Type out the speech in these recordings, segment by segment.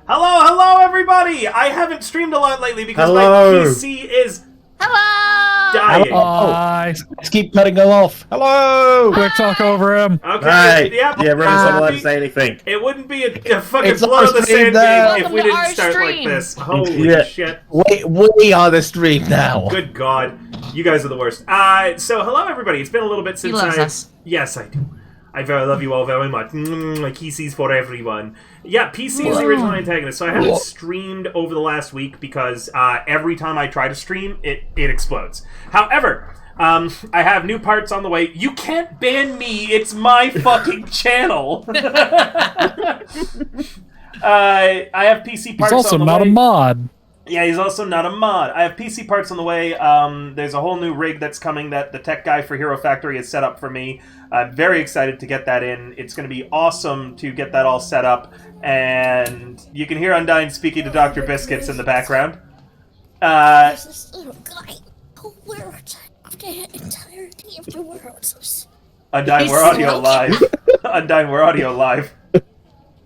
Hello, everybody! I haven't streamed a lot lately because my PC is dying. Let's keep cutting him off. Hello! Quick talk over him. Okay, Right. yeah, Remember, someone allowed to say anything. It wouldn't be a fucking It's blood our of the stream sand now. game if we Welcome to didn't our start like stream. this. Holy Yeah. shit. We are the stream now. Good God. You guys are the worst. So, hello, everybody. It's been a little bit since loves us. Yes, I do. I very love you all very much. Kisses for everyone. Yeah, PC is the original antagonist, so I haven't streamed over the last week because every time I try to stream, it explodes. However, I have new parts on the way. You can't ban me. It's my fucking channel. I have PC parts He's also on the not way. a mod. Yeah, he's also not a mod. I have PC parts on the way. There's a whole new rig that's coming that the tech guy for Hero Factory has set up for me. I'm very excited to get that in. It's going to be awesome to get that all set up. And you can hear Undyne speaking to Dr. Biscuits in the background. There's this little guy who worked the entirety of the world. Undyne, we're audio live. Undyne, we're audio live.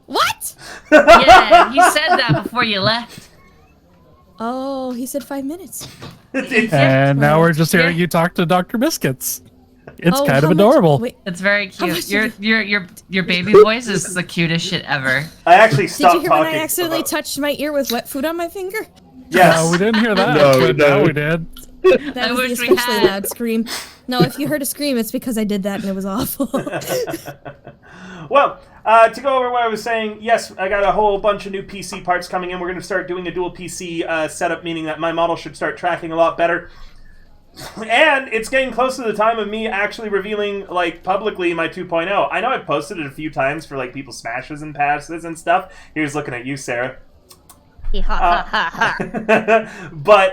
What? Yeah, you said that before you left. Oh, he said 5 minutes. And now we're just hearing you talk to Dr. Biscuits. It's Oh, kind of how much- adorable. Wait, It's very How much cute. did Your baby voice is the cutest shit ever. I actually did stopped you hear when talking. I accidentally about- touched my ear with wet food on my finger? Yes. No, we didn't hear that, No, but no. now we did. That I was wish the we especially had. loud scream. No, if you heard a scream, it's because I did that and it was awful. Well, to go over what I was saying, yes, I got a whole bunch of new PC parts coming in. We're going to start doing a dual PC setup, meaning that my model should start tracking a lot better. And it's getting close to the time of me actually revealing, like, publicly my 2.0. I know I've posted it a few times for, like, people's smashes and passes and stuff. Here's looking at you, Sarah. But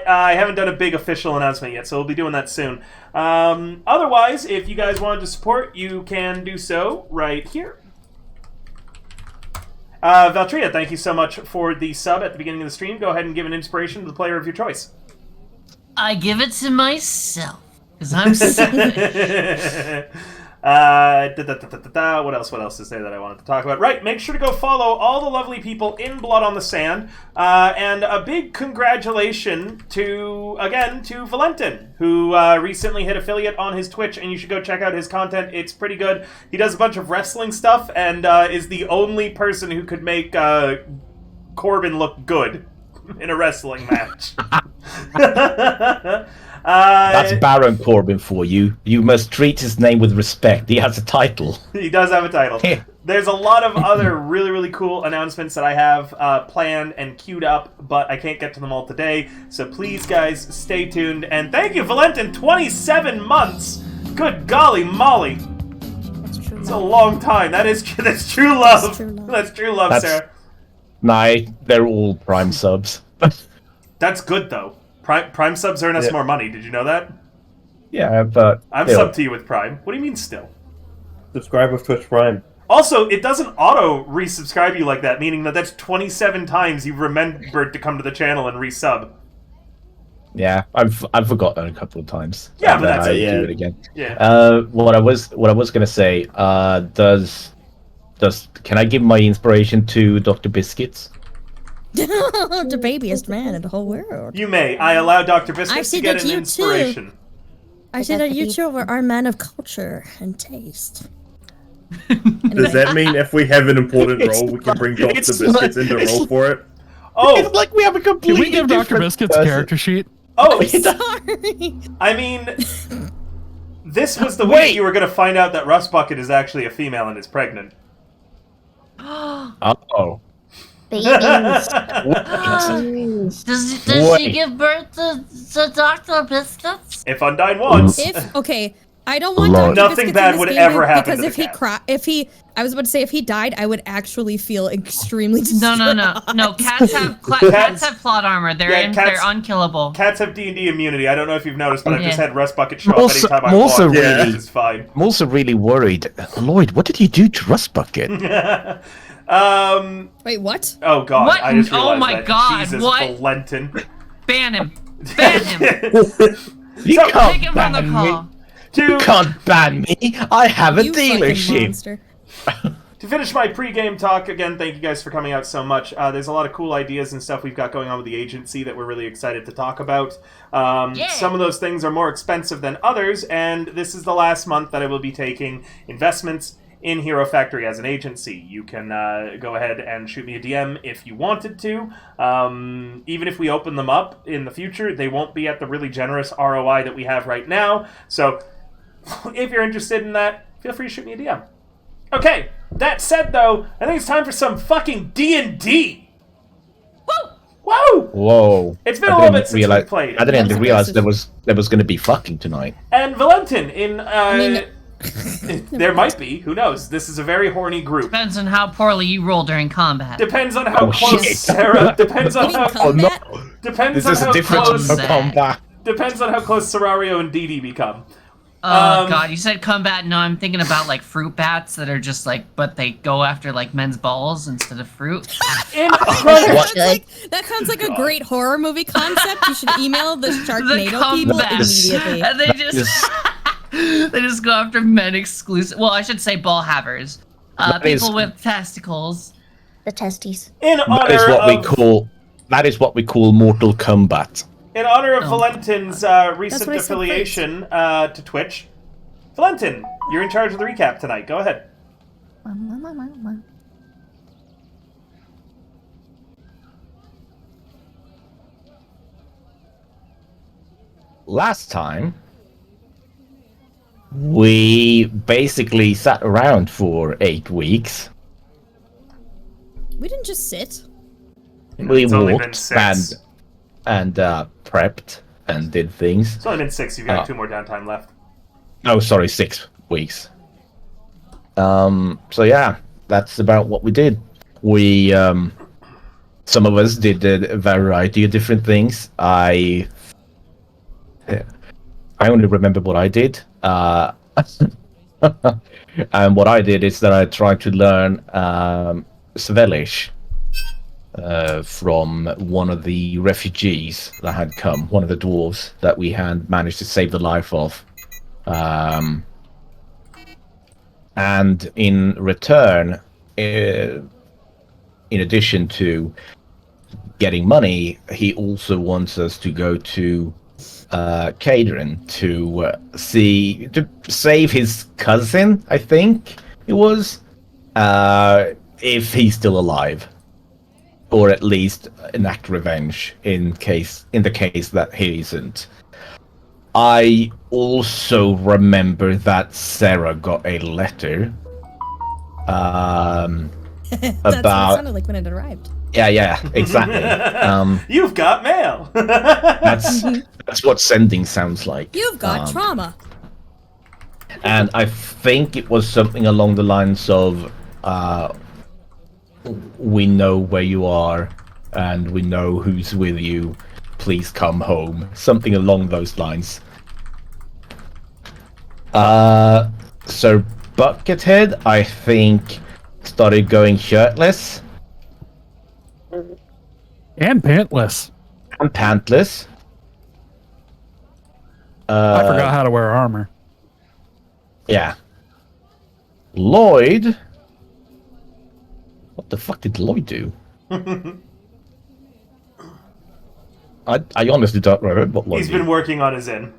I haven't done a big official announcement yet, so we'll be doing that soon. Otherwise, if you guys wanted to support, you can do so right here. Valtria, thank you so much for the sub at the beginning of the stream. Go ahead and give an inspiration to the player of your choice. I give it to myself because I'm selfish. What else is there that I wanted to talk about? Right, make sure to go follow all the lovely people in Blood on the Sand. And a big congratulations to Valentin, who recently hit affiliate on his Twitch, and you should go check out his content. It's pretty good. He does a bunch of wrestling stuff, and is the only person who could make Corbin look good in a wrestling match. That's Baron Corbin for you. You must treat his name with respect. He has a title. He does have a title. There's a lot of other really, really cool announcements that I have planned and queued up, but I can't get to them all today. So please, guys, stay tuned. And thank you, Valentin. 27 months. Good golly molly. That's true. It's a long time. That's true love. That's true love. That's true love, That's- Sarah. Nah, they're all Prime subs. That's good, though. Prime subs earn us Yeah. more money. Did you know that? Yeah, but I'm still. subbed to you with Prime. What do you mean still? Subscribe with Twitch Prime. Also, it doesn't auto-resubscribe you like that, meaning that that's 27 times you've remembered to come to the channel and resub. Yeah, I've forgotten a couple of times. Yeah, And but then that's I it, yeah. do it again. Yeah. What I was gonna say. Can I give my inspiration to Dr. Biscuits? The babiest man in the whole world. You may. I allow Dr. I Biscuits see to get that an you inspiration. I said that you two are man of culture and taste. Does that mean if we have an important It's role, we can bring Dr. it's Biscuits not- into it's- roll for it? Oh, It's like we have a Can completely we give Dr. different Biscuits a person. character sheet? oh! Sorry. I mean, this was the Wait. week you were going to find out that Rust Bucket is actually a female and is pregnant. Oh. Does Wait. she give birth to Dr. Biscuits? If Undyne wants. Okay, I don't want Lord. Dr. Nothing Biscuits bad in would this ever game happen because to if the he cat. I was about to say if he died, I would actually feel extremely No. distraught. Cats have cats have plot armor. They're cats- they're unkillable. Cats have D&D immunity. I don't know if you've noticed, but I've just Yeah. had Rust Bucket show up Also- anytime I also want. really- Which is fine. I'm also really worried. Lloyd, what did you do to Rust Bucket? Wait, what? Oh god, What? I just Oh realized my that. God, Jesus, what? Valentin. Ban him. Ban him. You So- can't Take him from the ban call. me. You can't ban me. I have a You fucking dealership. monster. to finish my pre-game talk, again, thank you guys for coming out so much. There's a lot of cool ideas and stuff we've got going on with the agency that we're really excited to talk about. Some of those things are more expensive than others, and this is the last month that I will be taking investments in Hero Factory as an agency. You can go ahead and shoot me a DM if you wanted to. Even if we open them up in the future, they won't be at the really generous ROI that we have right now. So if you're interested in that, feel free to shoot me a DM. Okay, that said, though, I think it's time for some fucking D&D. Woo! Woo! Whoa! It's been a little bit since we played. I didn't realize there was going to be fucking tonight. And Valentin, there might be. Who knows? This is a very horny group. Depends on how poorly you roll during combat. Depends on how close Sarah. Depends on how. Oh no! Depends This on is how a different close. combat. Depends on how close Serario and Dee Dee become. Oh god, you said combat. No, I'm thinking about like fruit bats that are just like, but they go after like men's balls instead of fruit. That sounds like a great horror movie concept. You should email the Sharknado people immediately. And they just they just go after men exclusive. Well, I should say ball havers. People with testicles. The testes. In honor That is what we call Mortal Kombat. In honor of Valentin's recent affiliation to Twitch, Valentin, you're in charge of the recap tonight. Go ahead. Last time, we basically sat around for 8 weeks. We didn't just sit. We It's only been walked 6. and prepped and did things. It's only been 6. You've got 2 more downtime left. Oh, sorry, 6 weeks. So yeah, that's about what we did. We, some of us did a variety of different things. I only remember what I did. And what I did is that I tried to learn Svelish from one of the refugees that had come, one of the dwarves that we had managed to save the life of. And in return, in addition to getting money, he also wants us to go to Cadron to save his cousin, I think it was, if he's still alive, or at least enact revenge in the case that he isn't. I also remember that Sarah got a letter That's what it sounded like when it arrived. Yeah, exactly. You've got mail. That's what sending sounds like. You've got trauma. And I think it was something along the lines of, we know where you are, and we know who's with you. Please come home. Something along those lines. So Buckethead, I think, started going shirtless. And pantless. And pantless. I forgot how to wear armor. Yeah. Lloyd. What the fuck did Lloyd do? I honestly don't remember what Lloyd He's been working on his inn.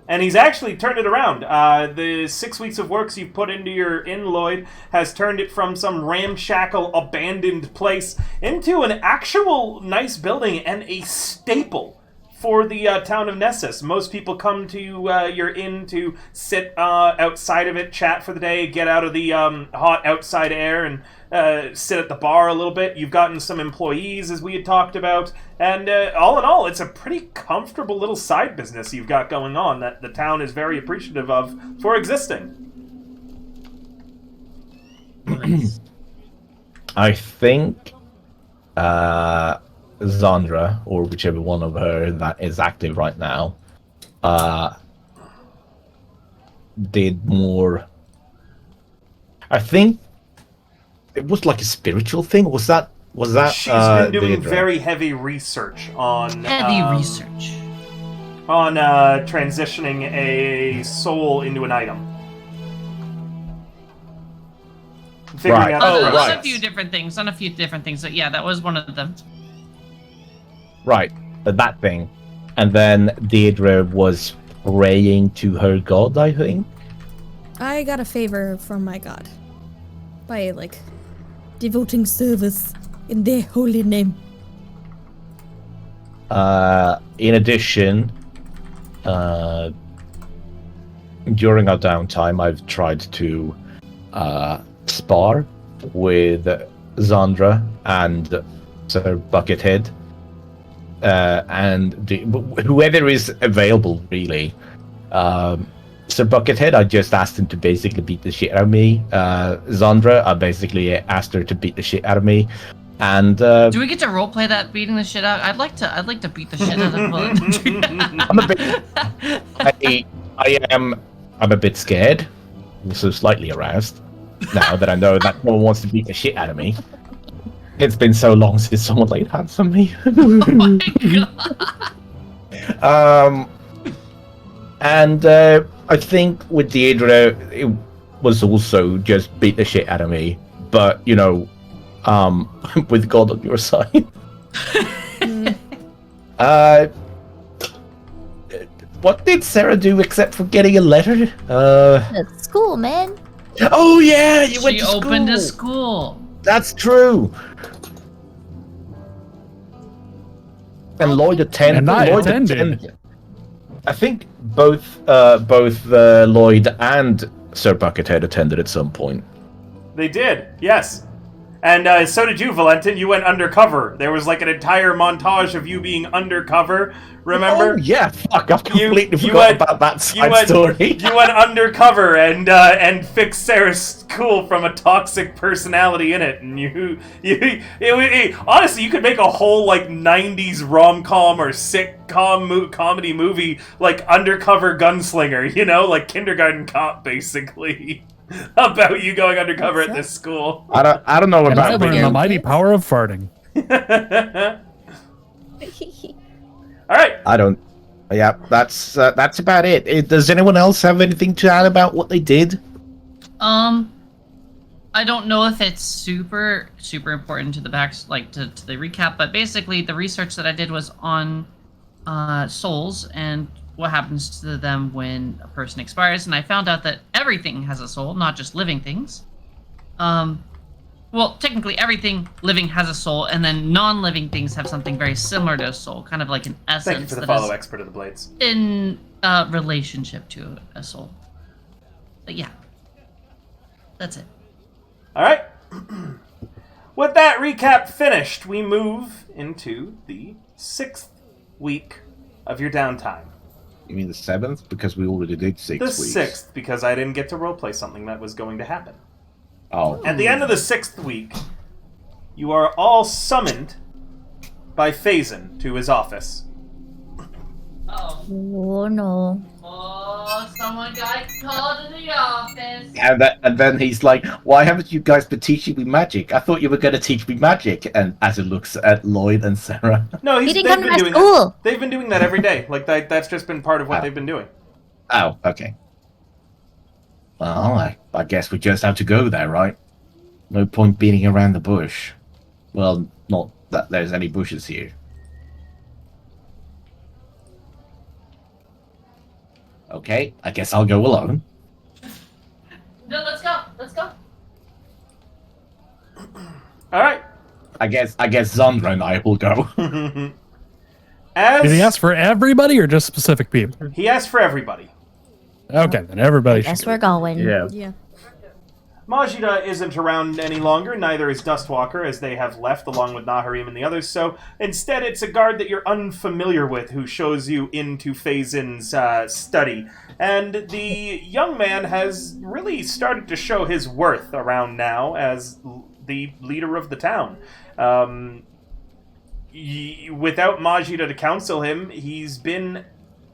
And he's actually turned it around. The 6 weeks of works you've put into your inn, Lloyd, has turned it from some ramshackle, abandoned place into an actual nice building and a staple for the town of Nessus. Most people come to your inn to sit outside of it, chat for the day, get out of the hot outside air, and sit at the bar a little bit. You've gotten some employees, as we had talked about, and all in all, it's a pretty comfortable little side business you've got going on that the town is very appreciative of for existing. I think Zandra, or whichever one of her that is active right now, did more. I think it was like a spiritual thing. Was that? She's been doing very heavy research on research on transitioning a soul into an item. figuring Right. out Oh, the On process. a few different things. So yeah, that was one of them. Right, that thing. And then Deirdre was praying to her god, I think. I got a favor from my god by like devoting service in their holy name. In addition, during our downtime, I've tried to spar with Zandra and Sir Buckethead, and whoever is available, really. Sir Buckethead, I just asked him to basically beat the shit out of me. Zandra, I basically asked her to beat the shit out of me. And Do we get to roleplay that beating the shit out? I'd like to beat the shit out of I'm a bit. I'm a bit scared, also slightly aroused, now that I know that no one wants to beat the shit out of me. It's been so long since someone laid hands on me. Oh my god. And I think with Deirdre, it was also just beat the shit out of me, but you know, with God on your side. What did Sarah do except for getting a letter? That's school, man. Oh yeah, you went to She opened school. a school. That's true. And Lloyd attended. And I Lloyd attended. I think both Lloyd and Sir Buckethead attended at some point. They did, yes. And so did you, Valentin. You went undercover. There was like an entire montage of you being undercover. Remember? Oh yeah, fuck! I've completely you forgot went- about that side story. You went undercover and fixed Sarah's school from a toxic personality in it, and honestly, you could make a whole like '90s rom-com or sitcom comedy movie like Undercover Gunslinger, you know, like Kindergarten Cop, basically, about you going undercover at this school. I don't know And I about learned you. the mighty power of farting. All right. I don't. Yeah, that's about it. Does anyone else have anything to add about what they did? I don't know if it's super important to the to the recap, but basically the research that I did was on souls and what happens to them when a person expires, and I found out that everything has a soul, not just living things. Well, technically everything living has a soul, and then non-living things have something very similar to a soul, kind of like an essence Thank you for the that follow, is expert of the blades. in relationship to a soul. But yeah, that's it. All right. With that recap finished, we move into the 6th week of your downtime. You mean the 7th? Because we already did 6 The weeks. 6th, because I didn't get to roleplay something that was going to happen. Oh. At the end of the 6th week, you are all summoned by Phazon to his office. Oh. Oh no. Oh, someone got called in the office. And then he's like, "Why haven't you guys been teaching me magic? I thought you were going to teach me magic." And as he looks at Lloyd and Sarah, No, You they've didn't come been to my doing school. that. They've been doing that every day. Like that's just been part of what they've been doing. oh, okay. Well, I guess we just have to go there, right? No point beating around the bush. Well, not that there's any bushes here. Okay, I guess I'll go alone. No, let's go. Let's go. All right. I guess Zandra and I will go. As Did he ask for everybody or just specific people? he asked for everybody. Okay, then everybody Guess should. we're going. Yeah. Yeah. Majida isn't around any longer, neither is Dustwalker, as they have left along with Naharim and the others, so instead it's a guard that you're unfamiliar with who shows you into Phazon's study. And the young man has really started to show his worth around now as the leader of the town. Without Majida to counsel him, he's been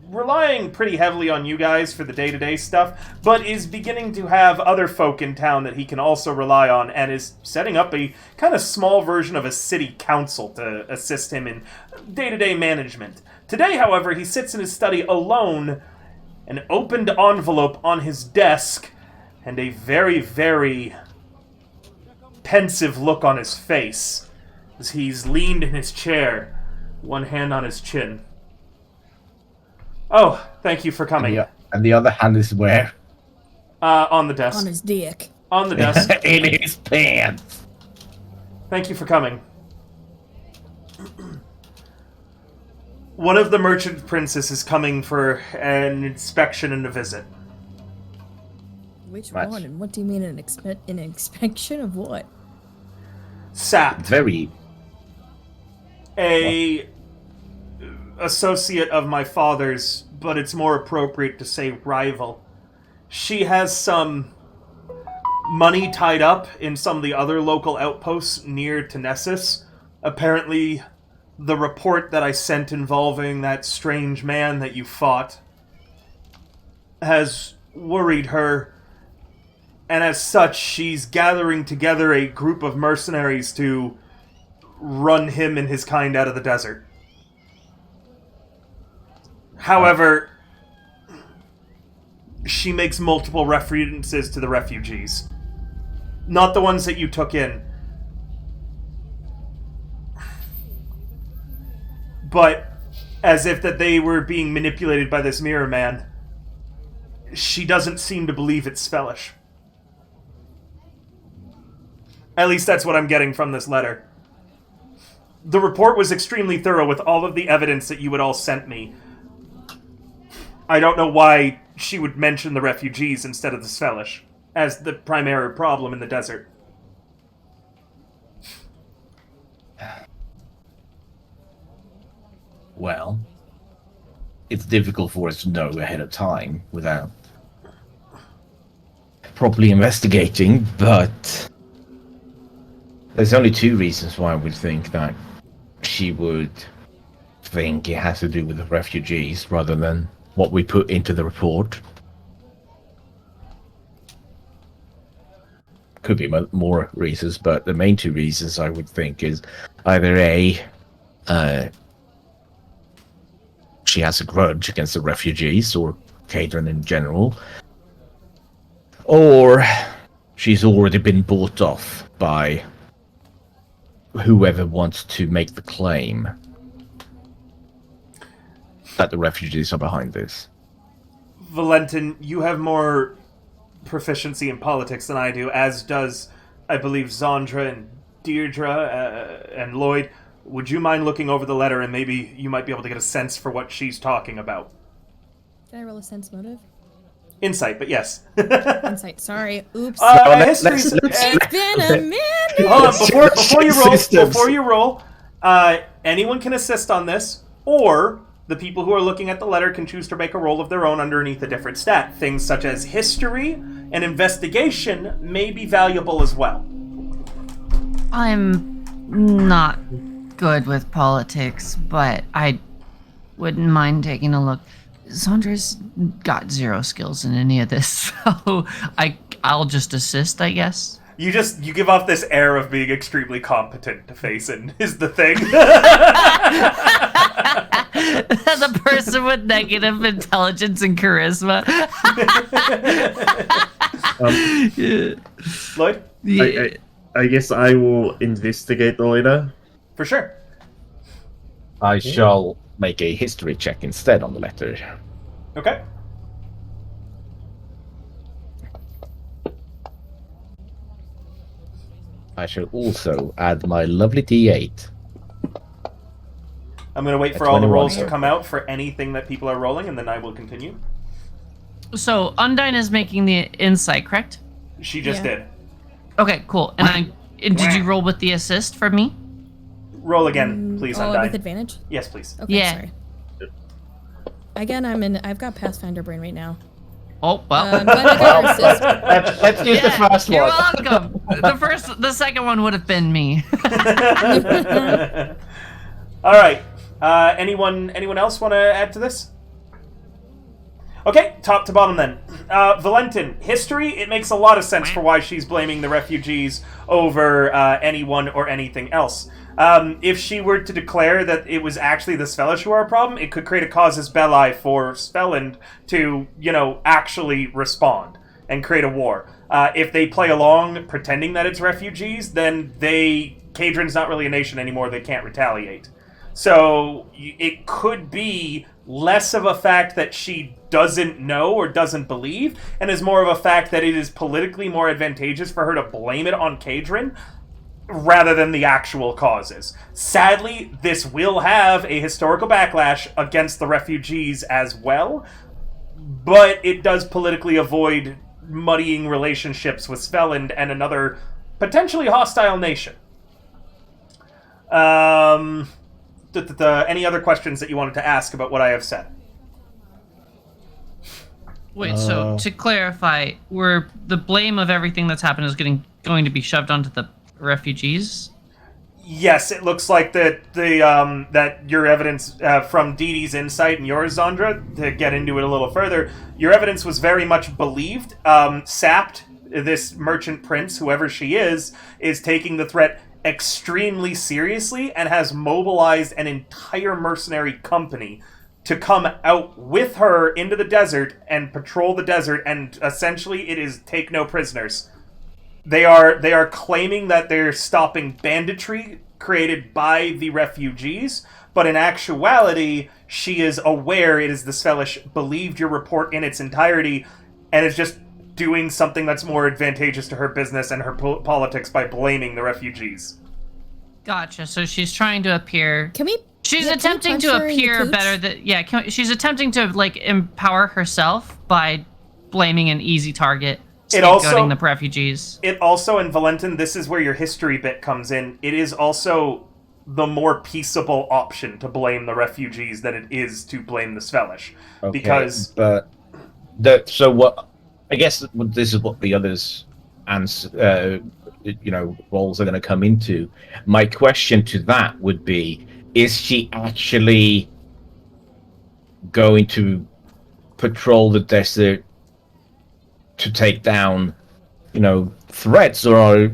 relying pretty heavily on you guys for the day-to-day stuff, but is beginning to have other folk in town that he can also rely on, and is setting up a kind of small version of a city council to assist him in day-to-day management. Today, however, he sits in his study alone, an opened envelope on his desk, and a very, very pensive look on his face as he's leaned in his chair, one hand on his chin. Oh, thank you for coming. And the other hand is where? On the desk. On his dick. On the desk. In his pants. Thank you for coming. One of the merchant princes is coming for an inspection and a visit. Which What? one? And what do you mean an inspection of what? Sap, Very. a associate of my father's, but it's more appropriate to say rival. She has some money tied up in some of the other local outposts near Tnessis. Apparently, the report that I sent involving that strange man that you fought has worried her, and as such, she's gathering together a group of mercenaries to run him and his kind out of the desert. However, she makes multiple references to the refugees. Not the ones that you took in. But as if that they were being manipulated by this mirror man. She doesn't seem to believe it's spellish. At least that's what I'm getting from this letter. The report was extremely thorough with all of the evidence that you had all sent me. I don't know why she would mention the refugees instead of the Svelish as the primary problem in the desert. Well, it's difficult for us to know ahead of time without properly investigating, but there's only two reasons why I would think that she would think it has to do with the refugees rather than what we put into the report. Could be more reasons, but the main two reasons I would think is either A, she has a grudge against the refugees or Cadron in general, or she's already been bought off by whoever wants to make the claim that the refugees are behind this. Valentin, you have more proficiency in politics than I do, as does, I believe, Zandra and Deirdre and Lloyd. Would you mind looking over the letter and maybe you might be able to get a sense for what she's talking about? Did I roll a sense motive? Insight, but yes. Insight. Sorry. Oops. History's... It's been a minute. Hold on, before you roll, anyone can assist on this, or the people who are looking at the letter can choose to make a roll of their own underneath a different stat. Things such as history and investigation may be valuable as well. I'm not good with politics, but I wouldn't mind taking a look. Zandra's got 0 skills in any of this, so I'll just assist, I guess. You give off this air of being extremely competent to face it, is the thing. The person with negative intelligence and charisma. Lloyd? Yeah. I guess I will investigate the letter. For sure. I shall make a history check instead on the letter. Okay. I shall also add my lovely D8. I'm going to wait for all the rolls to come out for anything that people are rolling, and then I will continue. So, Undyne is making the insight, correct? She just did. Okay, cool. And did you roll with the assist for me? Roll again, please, Undyne. With advantage? Yes, please. Okay, Yeah. sorry. Again, I've got Pathfinder brain right now. Oh, well. But I got your assist. Let's use the first You're one. welcome. The second one would have been me. All right. Anyone else want to add to this? Okay, top to bottom then. Valentin, history, it makes a lot of sense for why she's blaming the refugees over anyone or anything else. If she were to declare that it was actually the Svelish who are a problem, it could create a casus belli for Sveland to, actually respond. and create a war. If they play along pretending that it's refugees, then Cadron's not really a nation anymore. They can't retaliate. So it could be less of a fact that she doesn't know or doesn't believe, and is more of a fact that it is politically more advantageous for her to blame it on Cadron rather than the actual causes. Sadly, this will have a historical backlash against the refugees as well, but it does politically avoid muddying relationships with Svelland and another potentially hostile nation. Any other questions that you wanted to ask about what I have said? Wait, so to clarify, the blame of everything that's happened is going to be shoved onto the refugees? Yes, it looks like that your evidence from Dee Dee's insight and yours, Zandra, to get into it a little further, your evidence was very much believed. Sapped, this merchant prince, whoever she is taking the threat extremely seriously and has mobilized an entire mercenary company to come out with her into the desert and patrol the desert, and essentially it is take no prisoners. They are claiming that they're stopping banditry created by the refugees, but in actuality, she is aware it is the Svelish, believed your report in its entirety, and is just doing something that's more advantageous to her business and her politics by blaming the refugees. Gotcha. So she's trying to appear. Can we? She's attempting to appear better. She's attempting to empower herself by blaming an easy target. Scapegoating the refugees. It also, in Valentin, this is where your history bit comes in. It is also the more peaceable option to blame the refugees than it is to blame the Svelish. Okay, because... So what... I guess this is what the others roles are going to come into. My question to that would be, is she actually going to patrol the desert to take down, threats, or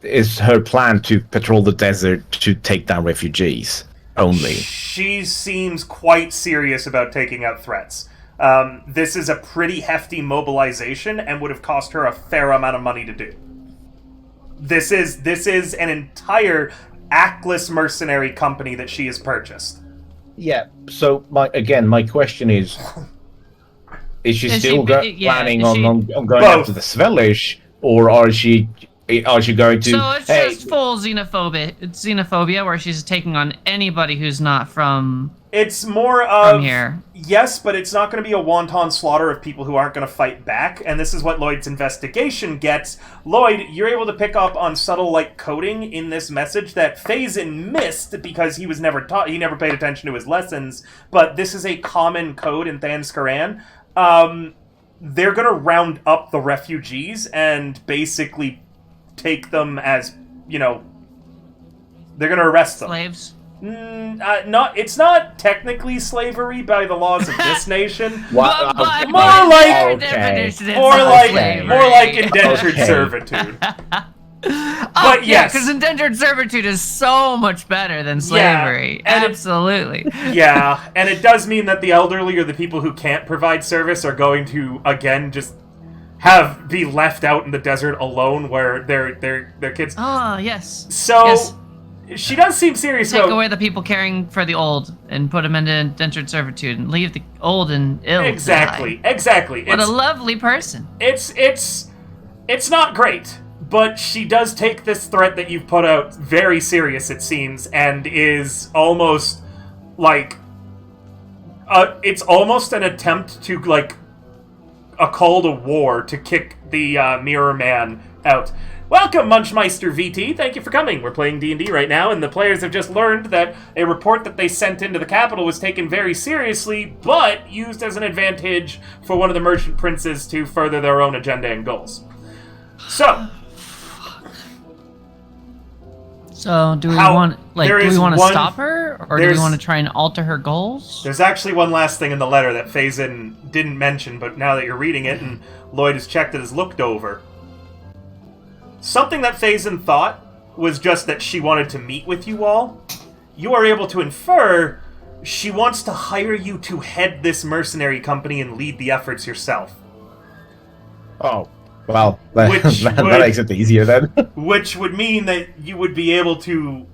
is her plan to patrol the desert to take down refugees only? She seems quite serious about taking out threats. This is a pretty hefty mobilization and would have cost her a fair amount of money to do. This is an entire actless mercenary company that she has purchased. Yeah, so my question is she still planning on going after the Svelish, or are she going to... So it's just full xenophobia, where she's taking on anybody who's not from... It's more of... From here. Yes, but it's not going to be a wanton slaughter of people who aren't going to fight back, and this is what Lloyd's investigation gets. Lloyd, you're able to pick up on subtle, coding in this message that Phazin missed because he was never taught. He never paid attention to his lessons, but this is a common code in Thanskaran. They're going to round up the refugees and basically take them as, they're going to arrest them. Slaves? It's not technically slavery by the laws of this nation. More like indentured servitude. But yes, because indentured servitude is so much better than slavery. Yeah, absolutely. Yeah, and it does mean that the elderly or the people who can't provide service are going to again just be left out in the desert alone, where their kids. Oh yes. So. Yes. She does seem serious. Take away the people caring for the old and put them into indentured servitude and leave the old and ill. Exactly. What a lovely person. It's not great, but she does take this threat that you've put out very serious, it seems, and is almost it's almost an attempt to a call to war to kick the Mirror Man out. Welcome, Munchmeister VT. Thank you for coming. We're playing D&D right now, and the players have just learned that a report that they sent into the capital was taken very seriously, but used as an advantage for one of the merchant princes to further their own agenda and goals. So, do we want to stop her, or do we want to try and alter her goals? There's actually one last thing in the letter that Phazin didn't mention, but now that you're reading it and Lloyd has checked it, has looked over. Something that Phazin thought was just that she wanted to meet with you all. You are able to infer she wants to hire you to head this mercenary company and lead the efforts yourself. Oh, well, that, Which that would- makes it easier then. Which would mean that you would be able to,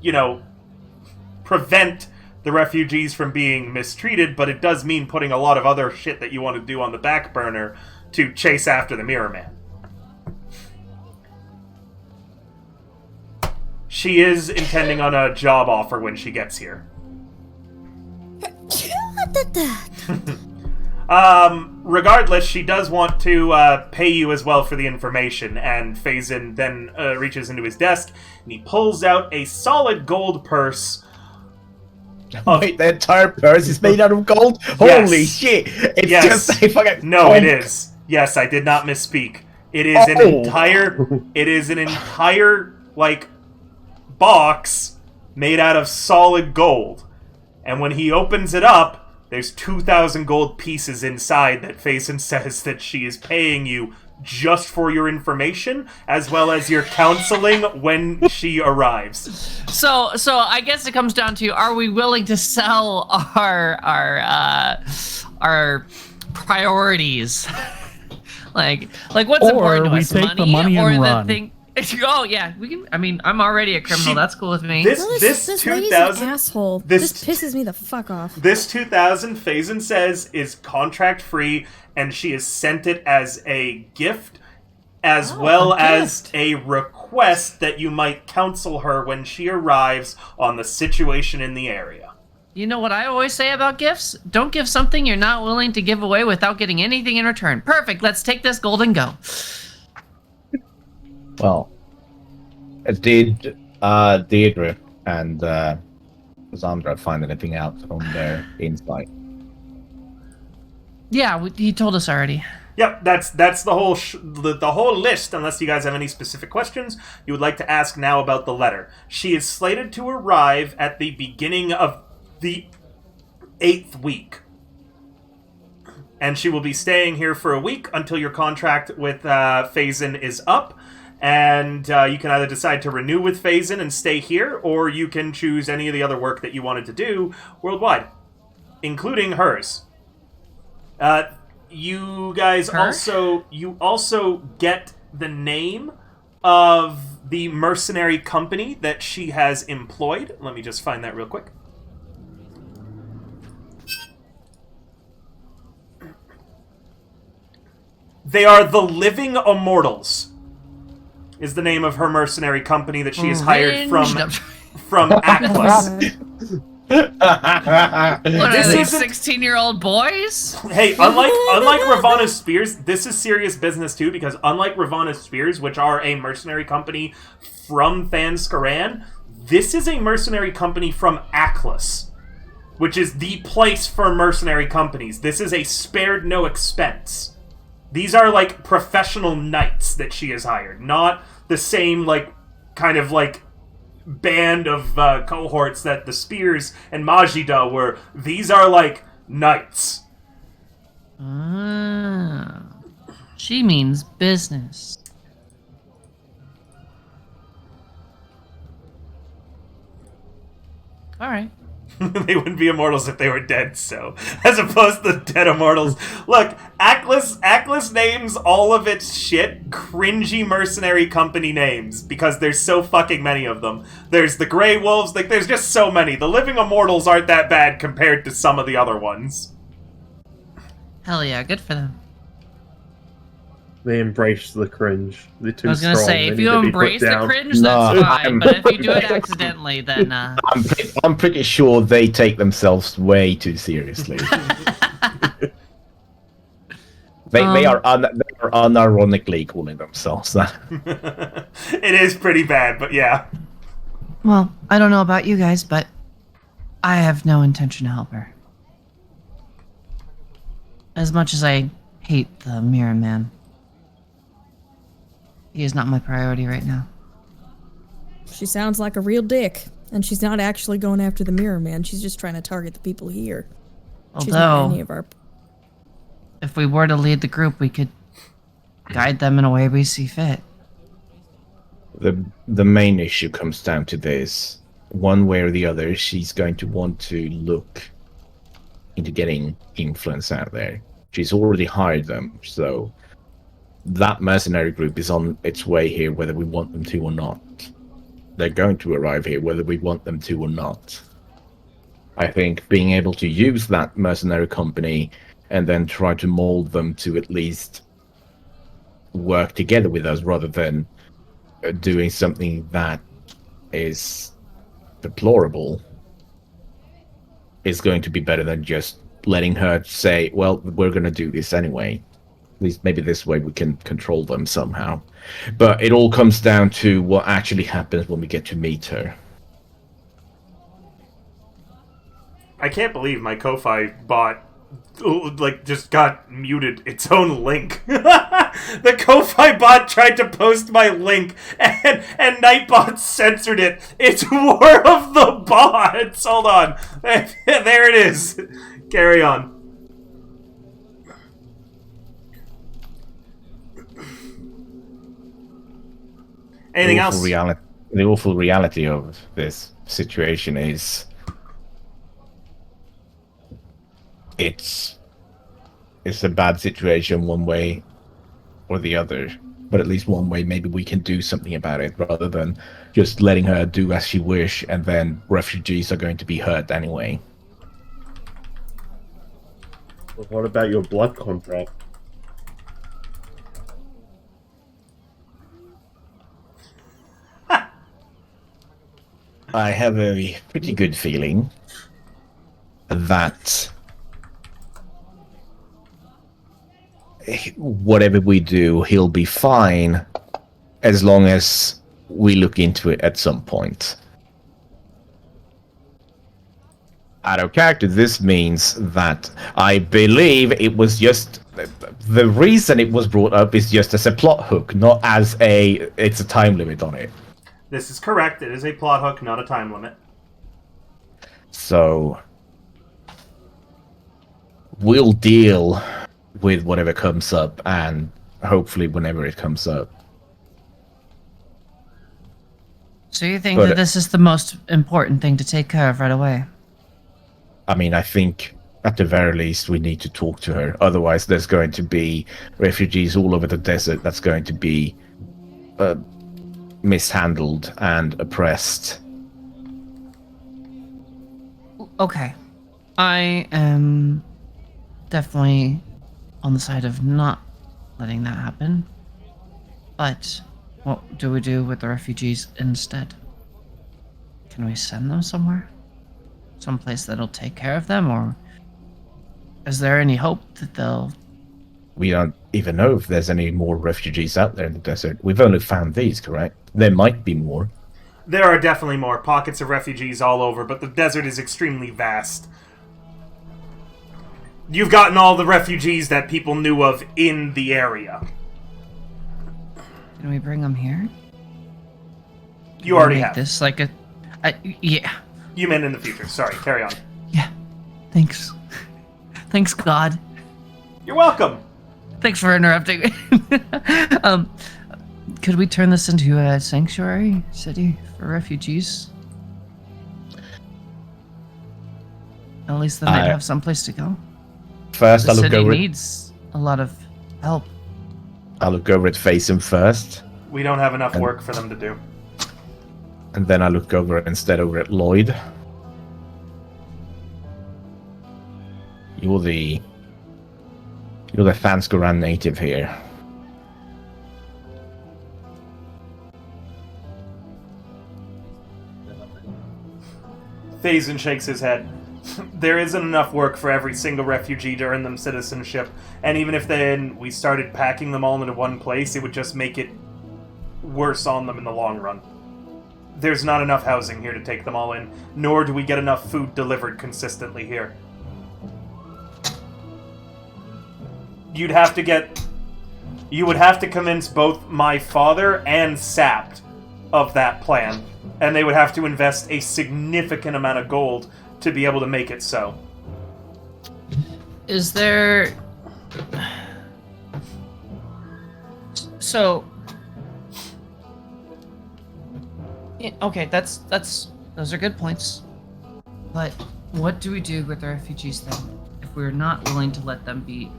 prevent the refugees from being mistreated, but it does mean putting a lot of other shit that you want to do on the back burner to chase after the Mirror Man. She is intending on a job offer when she gets here. Regardless, she does want to pay you as well for the information, and Phazin then reaches into his desk, and he pulls out a solid gold purse. Wait, the entire purse is made out of gold? Yes. Holy shit! It's Yes. just a fucking... No, it conch. is. Yes, I did not misspeak. It is Oh. it is an entire, box made out of solid gold. And when he opens it up, there's 2,000 gold pieces inside that Phazin says that she is paying you just for your information, as well as your counseling when she arrives. So I guess it comes down to: are we willing to sell our priorities? like what's Or important to we us? take the money or and the run. thing? Oh yeah, we can. I mean, I'm already a criminal. That's cool with me. This This lady's an 2,000 asshole. this- This pisses me the fuck off. This 2,000, Phazin says, is contract free, and she has sent it as a gift, as well as a request that you might counsel her when she arrives on the situation in the area. You know what I always say about gifts? Don't give something you're not willing to give away without getting anything in return. Perfect. Let's take this gold and go. Well, did Deirdre and Zandra find anything out on their insight? Yeah, he told us already. Yep, that's the whole the whole list. Unless you guys have any specific questions you would like to ask now about the letter. She is slated to arrive at the beginning of the 8th week, and she will be staying here for a week until your contract with Phazin is up. And you can either decide to renew with Phazin and stay here, or you can choose any of the other work that you wanted to do worldwide, including hers. You guys also get the name of the mercenary company that she has employed. Let me just find that real quick. They are the Living Immortals, is the name of her mercenary company that she has hired from Atlas. What are This they, isn't- 16-year-old boys? Hey, unlike Ravana's Spears, this is serious business too, because unlike Ravana's Spears, which are a mercenary company from Thanskaran, this is a mercenary company from Atlas, which is the place for mercenary companies. This is a spared no expense. These are professional knights that she has hired, not the same band of cohorts that the Spears and Majida were. These are knights. Ah, she means business. All right. They wouldn't be immortals if they were dead, so. As opposed to dead immortals. Look, Atlas names all of its shit cringy mercenary company names, because there's so fucking many of them. There's the Grey Wolves, there's just so many. The Living Immortals aren't that bad compared to some of the other ones. Hell yeah, good for them. They embrace the cringe. They're too I was gonna strong. say, They if need you to be put embrace the down. cringe, No, that's fine. I'm- But if you do it accidentally, then I'm pretty sure they take themselves way too seriously. They are unironically calling themselves that. It is pretty bad, but yeah. well, I don't know about you guys, but I have no intention to help her. As much as I hate the Mirror Man, he is not my priority right now. She sounds like a real dick, and she's not actually going after the Mirror Man. She's just trying to target the people here. She's not any Although, of our. if we were to lead the group, we could guide them in a way we see fit. The main issue comes down to this: one way or the other, she's going to want to look into getting influence out there. She's already hired them, so that mercenary group is on its way here, whether we want them to or not. They're going to arrive here, whether we want them to or not. I think being able to use that mercenary company and then try to mold them to at least work together with us rather than doing something that is deplorable is going to be better than just letting her say, well, we're going to do this anyway. At least maybe this way we can control them somehow. But it all comes down to what actually happens when we get to meet her. I can't believe my Ko-Fi bot just got muted its own link. The Ko-Fi bot tried to post my link and Nightbot censored it. It's War of the Bots. Hold on. There it is. Carry on. Anything else? The awful reality of this situation is it's a bad situation one way or the other, but at least one way maybe we can do something about it rather than just letting her do as she wish and then refugees are going to be hurt anyway. Well, what about your blood contract? I have a pretty good feeling that whatever we do, he'll be fine as long as we look into it at some point. Out of character, this means that I believe it was just the reason it was brought up is just as a plot hook, not as it's a time limit on it. This is correct. It is a plot hook, not a time limit. So we'll deal with whatever comes up, and hopefully whenever it comes up. So you think that this is the most important thing to take care of right away? I mean, I think at the very least we need to talk to her. Otherwise, there's going to be refugees all over the desert that's going to be mishandled and oppressed. Okay. I am definitely on the side of not letting that happen. But what do we do with the refugees instead? Can we send them somewhere? Someplace that'll take care of them, or is there any hope that they'll... We don't even know if there's any more refugees out there in the desert. We've only found these, correct? There might be more. There are definitely more pockets of refugees all over, but the desert is extremely vast. You've gotten all the refugees that people knew of in the area. Can we bring them here? You already have. This like a... yeah. You meant in the future. Sorry, carry on. Yeah. Thanks. Thanks, God. You're welcome. Thanks for interrupting me. Could we turn this into a sanctuary city for refugees? At least then they'd have someplace to go. First, The I'll look city over it. needs a lot of help. I'll look over at Facem first, We don't have enough work for them to do. and then I look over instead over at Lloyd. You're the Thanscoran native here. Phazon shakes his head. There isn't enough work for every single refugee to earn them citizenship, and even if then we started packing them all into one place, it would just make it worse on them in the long run. There's not enough housing here to take them all in, nor do we get enough food delivered consistently here. You would have to convince both my father and Sapt of that plan, and they would have to invest a significant amount of gold to be able to make it so. Is there... So... Yeah, okay, those are good points. But what do we do with the refugees then, if we're not willing to let them be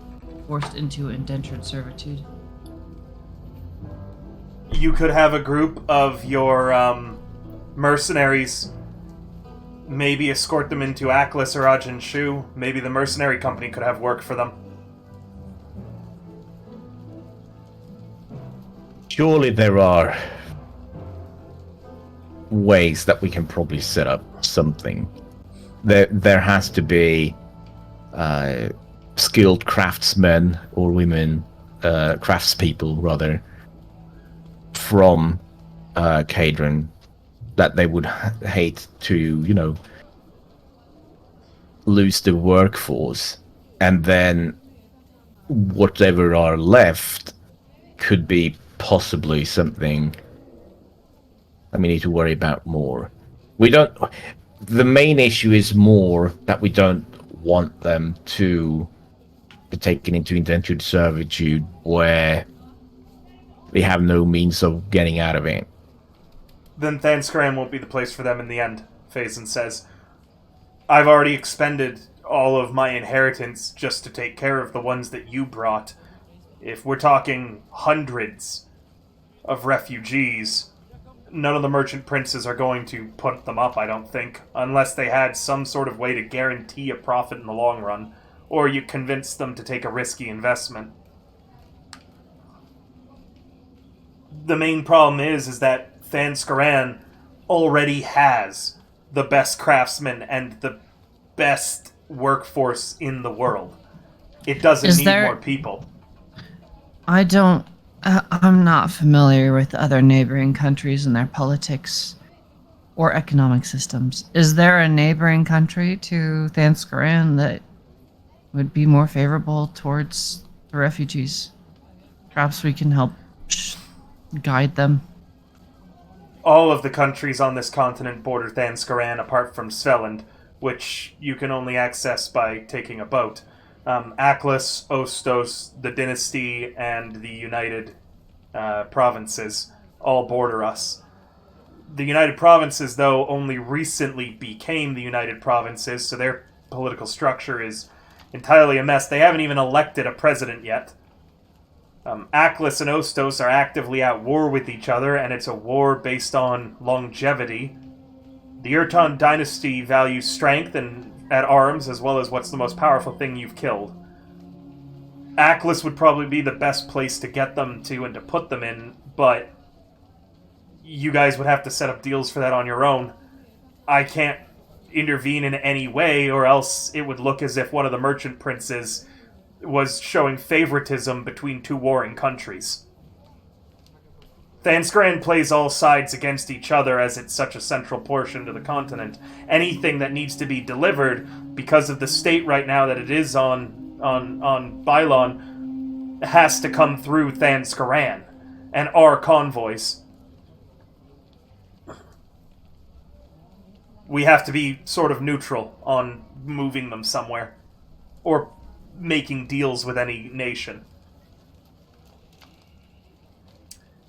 forced into indentured servitude? You could have a group of your mercenaries, maybe escort them into Aklis or Ajin Shu. Maybe the mercenary company could have work for them. Surely there are ways that we can probably set up something. There has to be skilled craftsmen or women, craftspeople rather, from Cadron that they would hate to, lose the workforce, and then whatever are left could be possibly something that we need to worry about more. The main issue is more that we don't want them to be taken into indentured servitude where they have no means of getting out of it. Then Thanskaran won't be the place for them in the end, Phazon says. I've already expended all of my inheritance just to take care of the ones that you brought. If we're talking hundreds of refugees, none of the merchant princes are going to put them up, I don't think, unless they had some sort of way to guarantee a profit in the long run, or you convince them to take a risky investment. The main problem is that Thanskaran already has the best craftsmen and the best workforce in the world. It doesn't need more people. I'm not familiar with other neighboring countries and their politics or economic systems. Is there a neighboring country to Thanskaran that would be more favorable towards the refugees? Perhaps we can help guide them. All of the countries on this continent border Thanskaran apart from Sveland, which you can only access by taking a boat. Aklis, Ostos, the Dynasty, and the United Provinces all border us. The United Provinces, though, only recently became the United Provinces, so their political structure is entirely a mess. They haven't even elected a president yet. Aklis and Ostos are actively at war with each other, and it's a war based on longevity. The Urton dynasty values strength and at arms, as well as what's the most powerful thing you've killed. Aklis would probably be the best place to get them to and to put them in, but you guys would have to set up deals for that on your own. I can't intervene in any way, or else it would look as if one of the merchant princes was showing favoritism between two warring countries. Thanskaran plays all sides against each other as it's such a central portion to the continent. Anything that needs to be delivered, because of the state right now that it is on Bylon, has to come through Thanskaran and our convoys. We have to be sort of neutral on moving them somewhere, or making deals with any nation.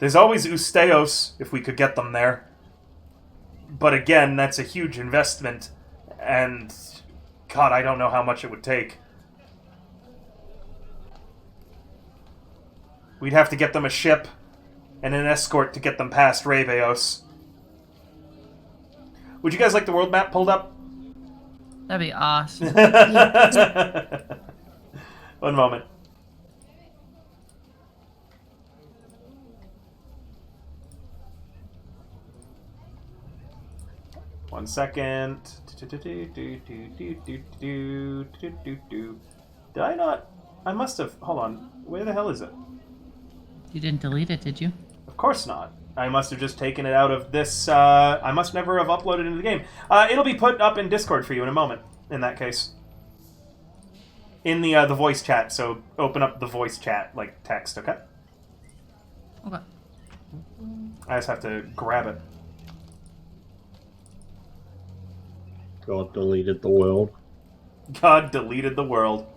There's always Usteos, if we could get them there. But again, that's a huge investment, and God, I don't know how much it would take. We'd have to get them a ship and an escort to get them past Reveos. Would you guys like the world map pulled up? That'd be awesome. One moment. One second. Did I not? I must have. Hold on. Where the hell is it? You didn't delete it, did you? Of course not. I must have just taken it out of this. I must never have uploaded it into the game. It'll be put up in Discord for you in a moment, in that case. In the voice chat, so open up the voice chat, like text, okay? Okay. I just have to grab it. God deleted the world. God deleted the world.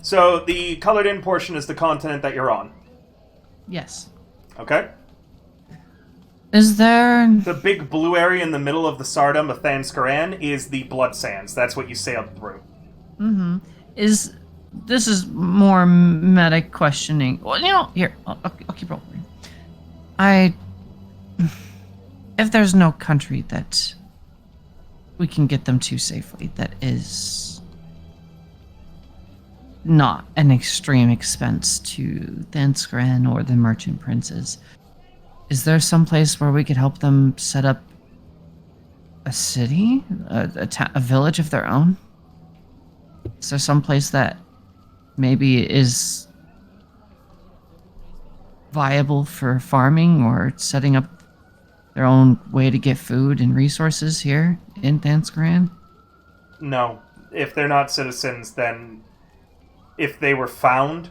So, the colored-in portion is the continent that you're on, Yes. okay? Is there... The big blue area in the middle of the Tsardom of Thanskaran is the Blood Sands. That's what you sailed through. Mm-hmm. Is this is more meta questioning. Well, here, I'll keep rolling. If there's no country that we can get them to safely, that is not an extreme expense to the Enskran or the Merchant Princes, is there some place where we could help them set up a city, a village of their own? Is there some place that maybe is viable for farming or setting up their own way to get food and resources here in Thanskran? No. If they're not citizens, then if they were found,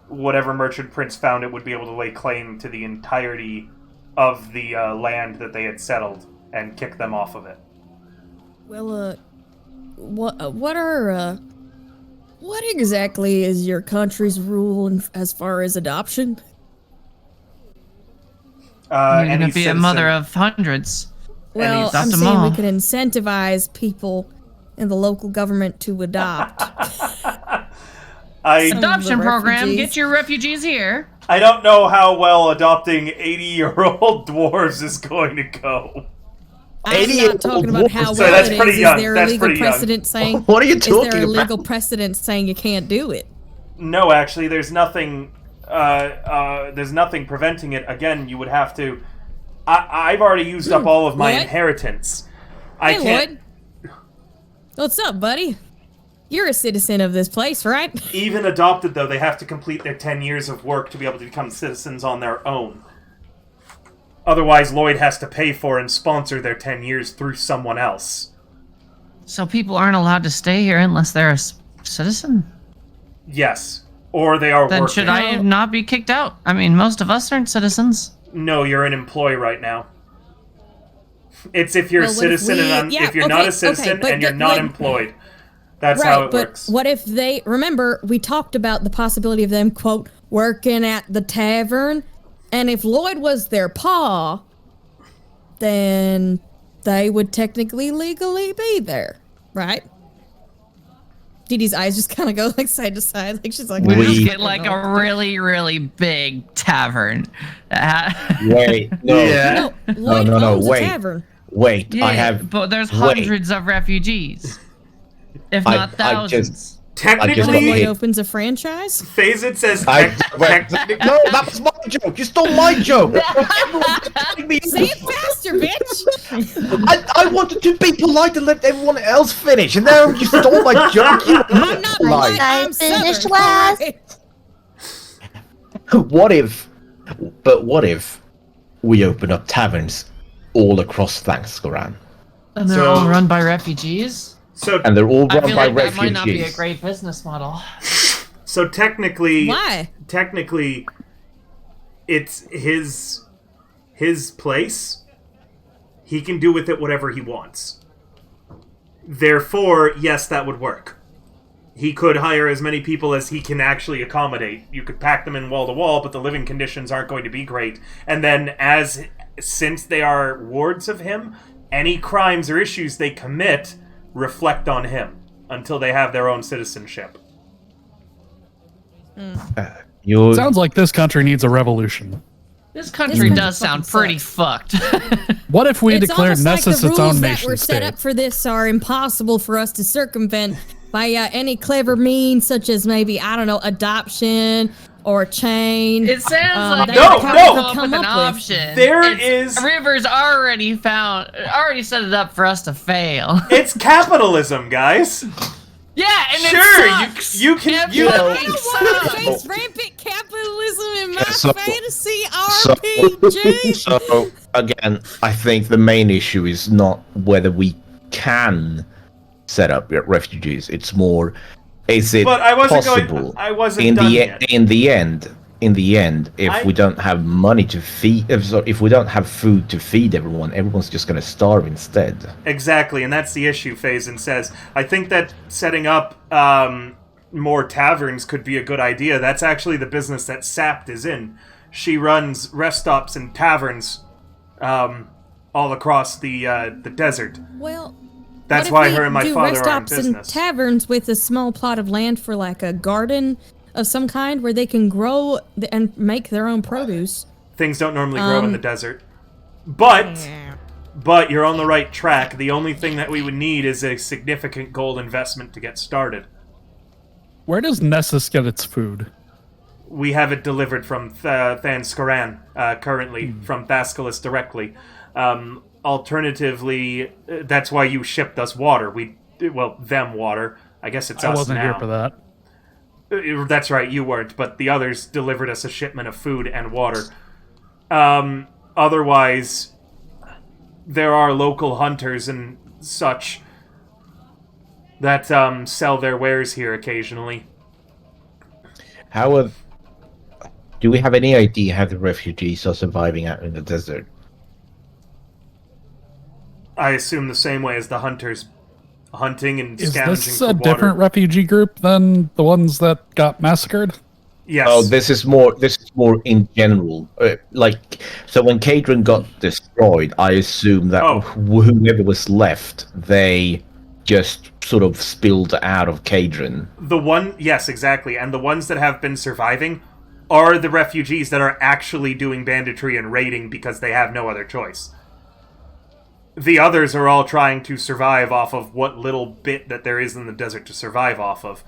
whatever merchant prince found it would be able to lay claim to the entirety of the land that they had settled and kick them off of it. Well, what exactly is your country's rule as far as adoption? You're Any gonna be a mother of hundreds. Well, adopt I'm them saying all. we could incentivize people in the local government to adopt. I Some- Adoption the program, refugees. get your refugees here. I don't know how well adopting 80-year-old dwarves is going to go. I'm not talking about how So well that's it is. pretty young. Is there a That's legal pretty young. precedent saying? What are you Is talking there a about? legal precedent saying you can't do it? No, actually, there's nothing. There's nothing preventing it. Again, you would have to. I've already used up all of my Lloyd? inheritance. I Hey, can't. Lloyd. What's up, buddy? You're a citizen of this place, right? Even adopted, though, they have to complete their 10 years of work to be able to become citizens on their own. Otherwise, Lloyd has to pay for and sponsor their 10 years through someone else. So people aren't allowed to stay here unless they're a citizen? Yes. Or they are Then working. should I not be kicked out? I mean, most of us aren't citizens. No, you're an employee right now. It's if you're Well, a what if citizen we- and yeah, if you're not okay, a citizen okay, but and you're the- not like- employed. That's how Right, it but works. what if they... Remember, we talked about the possibility of them, quote, working at the tavern, and if Lloyd was their paw, then they would technically legally be there, right? Dee Dee's eyes just kind of go like side to side, like she's like... We We- just get like a really, really big tavern. Wait, no, Yeah. No, Lloyd no, owns wait. a tavern. wait. Yeah, I have. but there's wait. hundreds of refugees, if I- not I thousands. just- Technically, Lloyd Hey. opens a franchise? Phazit says I, wait, technically. no, that was my joke. You stole my joke. Say it faster, bitch! I wanted to be polite and let everyone else finish, and now you stole my joke. You I'm not polite, I'm Finish Southern. last. alright? What if we open up taverns all across Thanksgiving, And they're So- all run by refugees? So, and they're all I run feel by like that might not be a refugees? great business model. so technically, Why? technically, it's his place. He can do with it whatever he wants. Therefore, yes, that would work. He could hire as many people as he can actually accommodate. You could pack them in wall to wall, but the living conditions aren't going to be great. And then, since they are wards of him, any crimes or issues they commit reflect on him until they have their own citizenship. You Sounds like this country needs a revolution. This country country does sound fucking pretty sucks. fucked. What if we It's declared almost like Nessus the its rules own that nation were set state? up for this are impossible for us to circumvent by any clever means, such as maybe, I don't know, adoption or chain. It sounds like they they No, could no. come up Come with an up with. option. There It's- is- River's already set it up for us to fail. It's capitalism, guys. Yeah, and Sure, it sucks. you can- It you- fucking I don't want to sucks. face rampant capitalism in my So- fantasy so- RPG. So again, I think the main issue is not whether we can set up refugees. It's more, is it But I wasn't going- possible? I wasn't in done the yet. in the end, if we don't have money to feed, if we don't have food to feed everyone, everyone's just gonna starve instead. Exactly, and that's the issue, Phazin says. I think that setting up more taverns could be a good idea. That's actually the business that Sapt is in. She runs rest stops and taverns all across the desert. Well, That's What why if we her and my do father rest are in stops in business. taverns with a small plot of land for like a garden of some kind where they can grow and make their own produce. Things don't normally grow in the desert. But you're on the right track. The only thing that we would need is a significant gold investment to get started. Where does Nessus get its food? We have it delivered from Thanskaran, currently, from Thascalis directly. Alternatively, that's why you shipped us water. Them water. I guess it's I us wasn't now. here for that. That's right, you weren't, but the others delivered us a shipment of food and water. Otherwise, there are local hunters and such that sell their wares here occasionally. Do we have any idea how the refugees are surviving out in the desert? I assume the same way as the hunters, hunting and Is scavenging this for a water. different refugee group than the ones that got massacred? Yes. Oh, this is more in general. So when Cadron got destroyed, I assume that whoever was left, they just sort of spilled out of Cadron. Yes, exactly. And the ones that have been surviving are the refugees that are actually doing banditry and raiding because they have no other choice. The others are all trying to survive off of what little bit that there is in the desert to survive off of.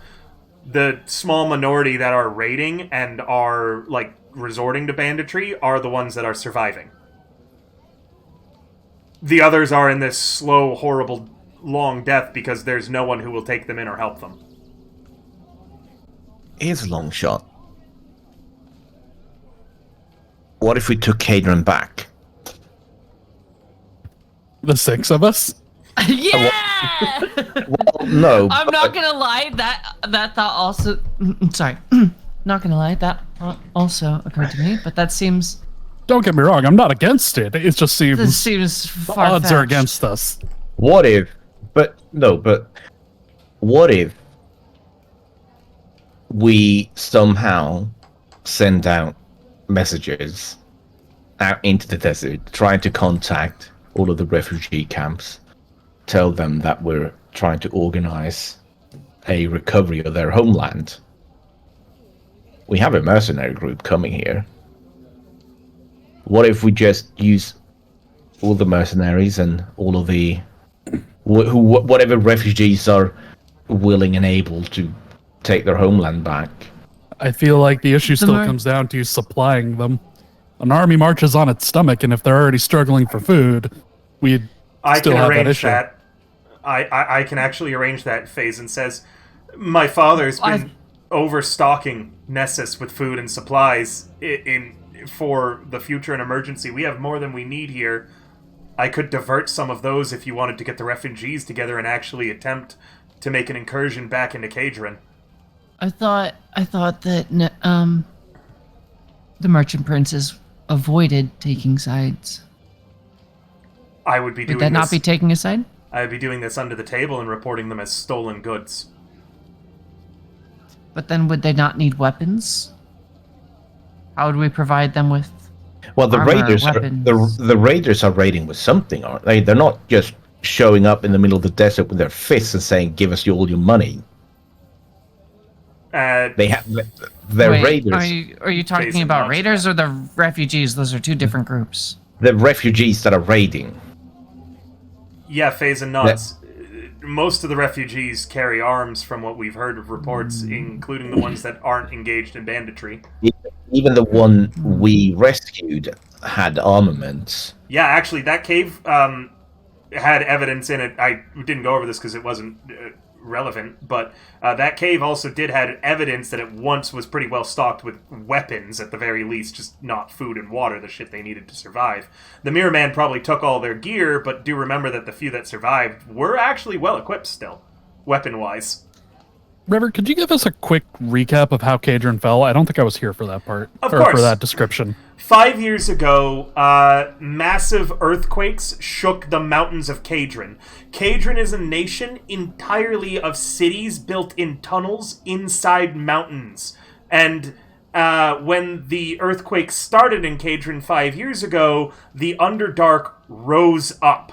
The small minority that are raiding and are, resorting to banditry are the ones that are surviving. The others are in this slow, horrible, long death because there's no one who will take them in or help them. Here's a long shot. What if we took Cadron back? The 6 of us? Yeah! Well, no. I'm not gonna lie, that thought also... Sorry. Not gonna lie, that thought also occurred to me, but that seems... Don't get me wrong, I'm not against it. It just seems This seems the far-fetched. odds are against us. What if... what if we somehow send out messages out into the desert, trying to contact all of the refugee camps, tell them that we're trying to organize a recovery of their homeland. We have a mercenary group coming here. What if we just use all the mercenaries and all of the whatever refugees are willing and able to take their homeland back? I feel like the issue still comes down to supplying them. An army marches on its stomach, and if they're already struggling for food, we'd still have that issue. I can actually arrange that, Phazon says. My father's been overstocking Nessus with food and supplies for the future and emergency. We have more than we need here. I could divert some of those if you wanted to get the refugees together and actually attempt to make an incursion back into Cadron. I thought that the merchant princes avoided taking sides. I would be doing Would that this. not be taking a side? I would be doing this under the table and reporting them as stolen goods. But then would they not need weapons? How would we provide them with Well, the armor, raiders weapons? the raiders are raiding with something, aren't they? They're not just showing up in the middle of the desert with their fists and saying, "Give us all your money." They have they're Wait, raiders. Are you talking Phazon about nods. raiders or the refugees? Those are two different groups. The refugees that are raiding. Yeah, Phazon nods. Most of the refugees carry arms from what we've heard of reports, including the ones that aren't engaged in banditry. Even the one we rescued had armaments. Yeah, actually, that cave had evidence in it. I didn't go over this because it wasn't relevant, but that cave also did have evidence that it once was pretty well stocked with weapons, at the very least, just not food and water, the shit they needed to survive. The Mirror Man probably took all their gear, but do remember that the few that survived were actually well equipped still, weapon-wise. River, could you give us a quick recap of how Cadron fell? I don't think I was here for that part. Of or course. for that description. 5 years ago, massive earthquakes shook the mountains of Cadron. Cadron is a nation entirely of cities built in tunnels inside mountains. And when the earthquake started in Cadron 5 years ago, the Underdark rose up.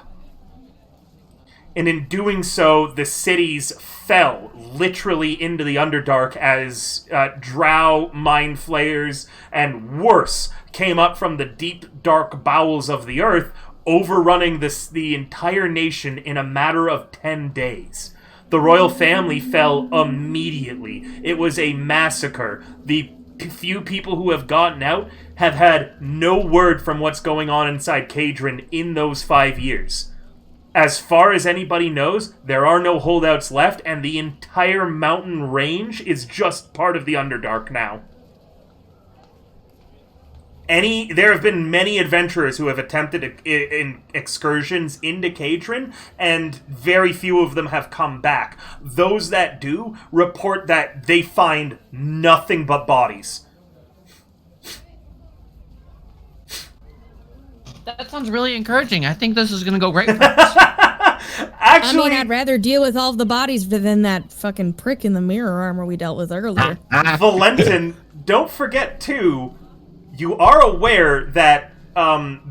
And in doing so, the cities fell literally into the Underdark as drow, mind flayers, and worse came up from the deep, dark bowels of the earth, overrunning the entire nation in a matter of 10 days. The royal family fell immediately. It was a massacre. The few people who have gotten out have had no word from what's going on inside Kadron in those 5 years. As far as anybody knows, there are no holdouts left, and the entire mountain range is just part of the Underdark now. There have been many adventurers who have attempted excursions into Kadron, and very few of them have come back. Those that do report that they find nothing but bodies. That sounds really encouraging. I think this is going to go great for us. Actually, I mean, I'd rather deal with all the bodies than that fucking prick in the mirror armor we dealt with earlier. Valentin, don't forget, too, you are aware that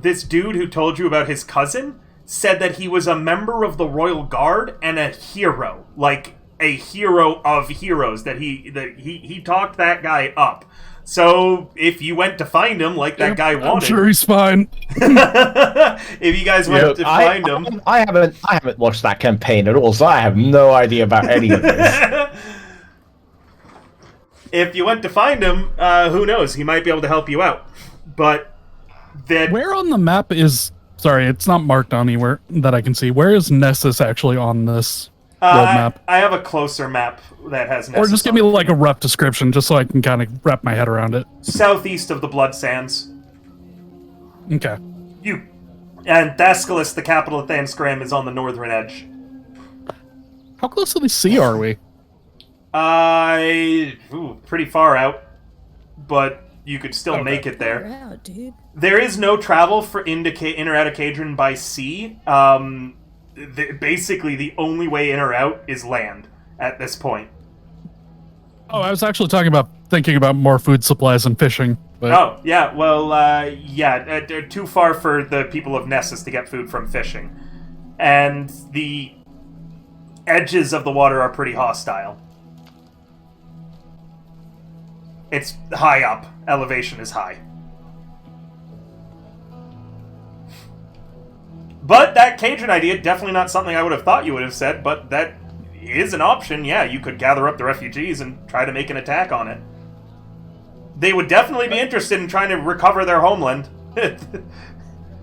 this dude who told you about his cousin said that he was a member of the Royal Guard and a hero. Like, a hero of heroes. That he talked that guy up. So, if you went to find him, like that guy wanted... I'm sure he's fine. If you guys went to find him... I haven't watched that campaign at all, so I have no idea about any of this. If you went to find him, who knows? He might be able to help you out. But... Where on the map is... Sorry, it's not marked anywhere that I can see. Where is Nessus actually on this world map? I have a closer map that has Nessus. Or just give me like a rough description, just so I can kind of wrap my head around it. Southeast of the Blood Sands. Okay. And Thascalus, the capital of Thanscram, is on the northern edge. How close to the sea are we? Pretty far out. But you could still make it there. Far out, dude. There is no travel for in or out of Kadron by sea. Basically, the only way in or out is land at this point. Oh, I was actually thinking about more food supplies and fishing. But... Oh, yeah, well, too far for the people of Nessus to get food from fishing. And the edges of the water are pretty hostile. It's high up. Elevation is high. But that Cajun idea, definitely not something I would have thought you would have said, but that is an option. Yeah, you could gather up the refugees and try to make an attack on it. They would definitely be interested in trying to recover their homeland.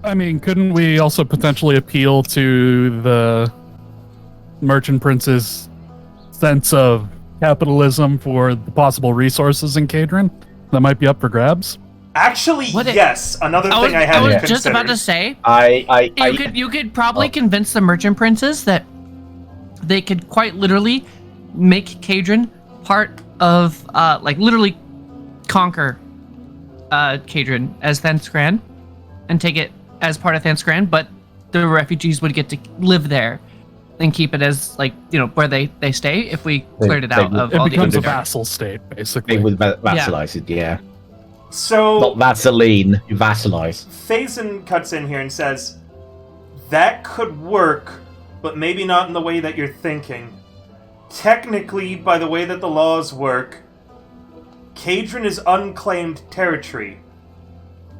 I mean, couldn't we also potentially appeal to the merchant prince's sense of capitalism for the possible resources in Kadron that might be up for grabs? Actually, yes. Another thing I hadn't considered. Just about to say, you could probably convince the merchant princes that they could quite literally make Kadron part of, literally conquer Kadron as Thanscran and take it as part of Thanscran, but the refugees would get to live there and keep it as, where they stay if we cleared it out of all the... It becomes a vassal state, basically. They would vassalize it, yeah. So... Not Vaseline, you vassalize. Phazon cuts in here and says, that could work, but maybe not in the way that you're thinking. Technically, by the way that the laws work, Kadron is unclaimed territory.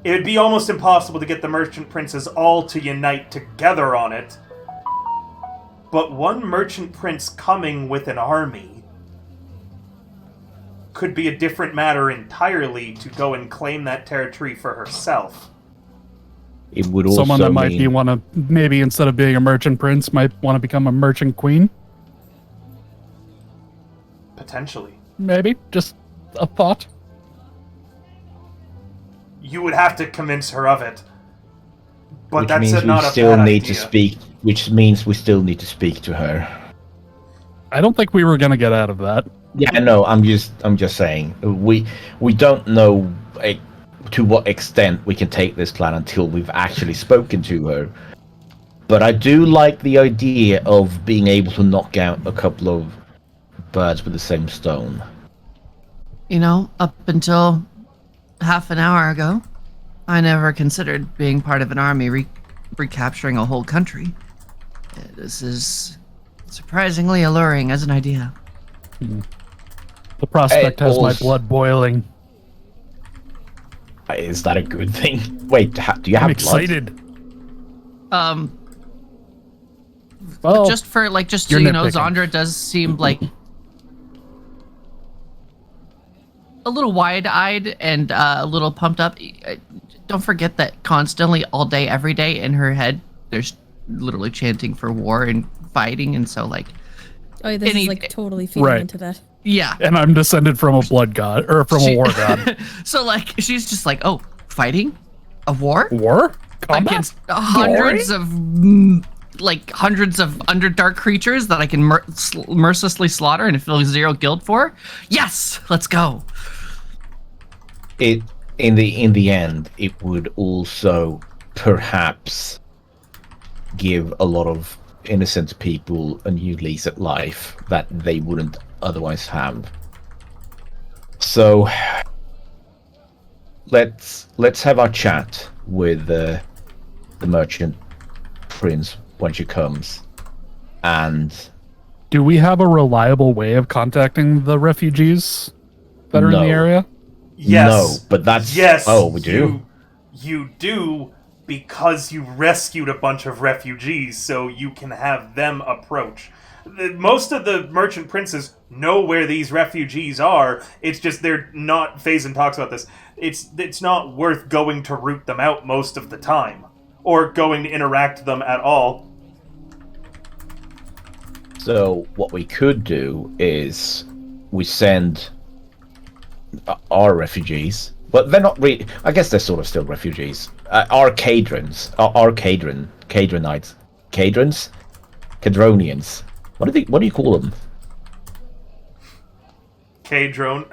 It would be almost impossible to get the merchant princes all to unite together on it. But one merchant prince coming with an army could be a different matter entirely to go and claim that territory for herself. It would also someone that might maybe instead of being a merchant prince, might want to become a merchant queen? Potentially. Maybe. Just a thought. You would have to convince her of it. But which that's means not we a still bad need idea. to speak. Which means we still need to speak to her. I don't think we were going to get out of that. Yeah, no, I'm just saying we don't know to what extent we can take this plan until we've actually spoken to her. But I do like the idea of being able to knock out a couple of birds with the same stone. You know, up until half an hour ago, I never considered being part of an army recapturing a whole country. This is surprisingly alluring as an idea. The prospect It has my also- blood boiling. Is that a good thing? Wait, do you have I'm blood? excited. Well, Well, just so you're you know, nitpicking. Zandra does seem like a little wide-eyed and a little pumped up. Don't forget that constantly, all day, every day, in her head, there's literally chanting for war and fighting, and so like, Oh, this Any- is like totally feeding Right. into that. yeah. and I'm descended from a blood god, or from a war god. So like, she's just like, oh, fighting, a war War? Combat? against hundreds of underdark creatures that I can mercilessly slaughter and feel zero guilt for. Yes, let's go. It in the end, it would also perhaps give a lot of innocent people a new lease at life that they wouldn't otherwise have. So let's have our chat with the merchant prince when she comes, and Do we have a reliable way of contacting the refugees that are in No. the area? Yes. no, but that's Yes. oh, we do. You do because you rescued a bunch of refugees, so you can have them approach. Most of the merchant princes know where these refugees are. It's just they're not. Phazon talks about this. It's not worth going to root them out most of the time, or going to interact with them at all. So what we could do is we send our refugees, but they're not really. I guess they're sort of still refugees. Our Cadrons, Cadronites, Cadronians. What do you call them? K-drone.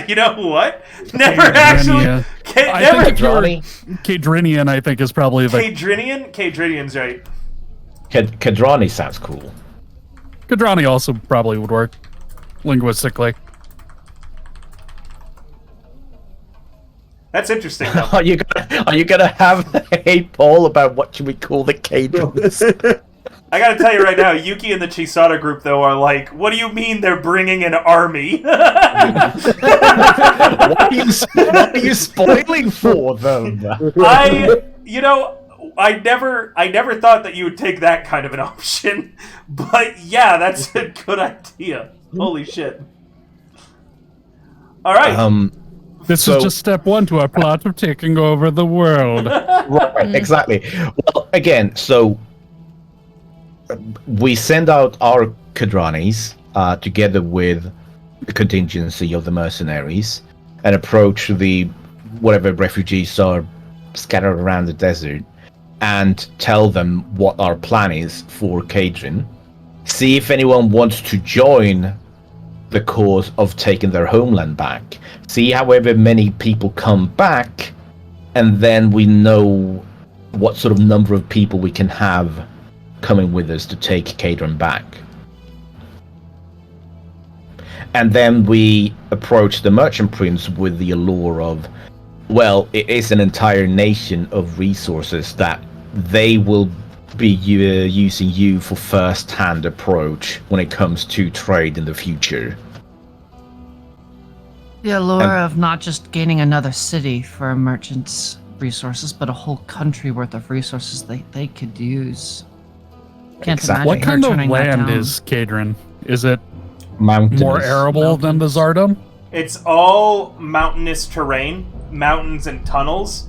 You know what? Never actually. I Never. think if you're Cadroni? Cadrinian, I think is probably the Cadrinian? Cadrinian's right. Cadrani sounds cool. Cadrani also probably would work linguistically. That's interesting, though. Are you gonna have a poll about what should we call the Cadrons? I gotta tell you right now, Yuki and the Chisada group, though, are like, what do you mean they're bringing an army? What are you spoiling for them? I never thought that you would take that kind of an option. But yeah, that's a good idea. Holy shit. Alright. This So- is just step one to our plot of taking over the world. Right, exactly. Well, again, so we send out our Cadranis together with the contingency of the mercenaries and approach the whatever refugees are scattered around the desert and tell them what our plan is for Cadrin. See if anyone wants to join the cause of taking their homeland back. See however many people come back, and then we know what sort of number of people we can have coming with us to take Cadron back. And then we approach the merchant prince with the allure of, well, it is an entire nation of resources that they will be using you for first-hand approach when it comes to trade in the future. The allure of not just gaining another city for a merchant's resources, but a whole country worth of resources they could use. Can't Exactly. imagine What her kind of turning that land down. is Cadron? Is it Mountains. more arable than the Zardom? It's all mountainous terrain, mountains and tunnels,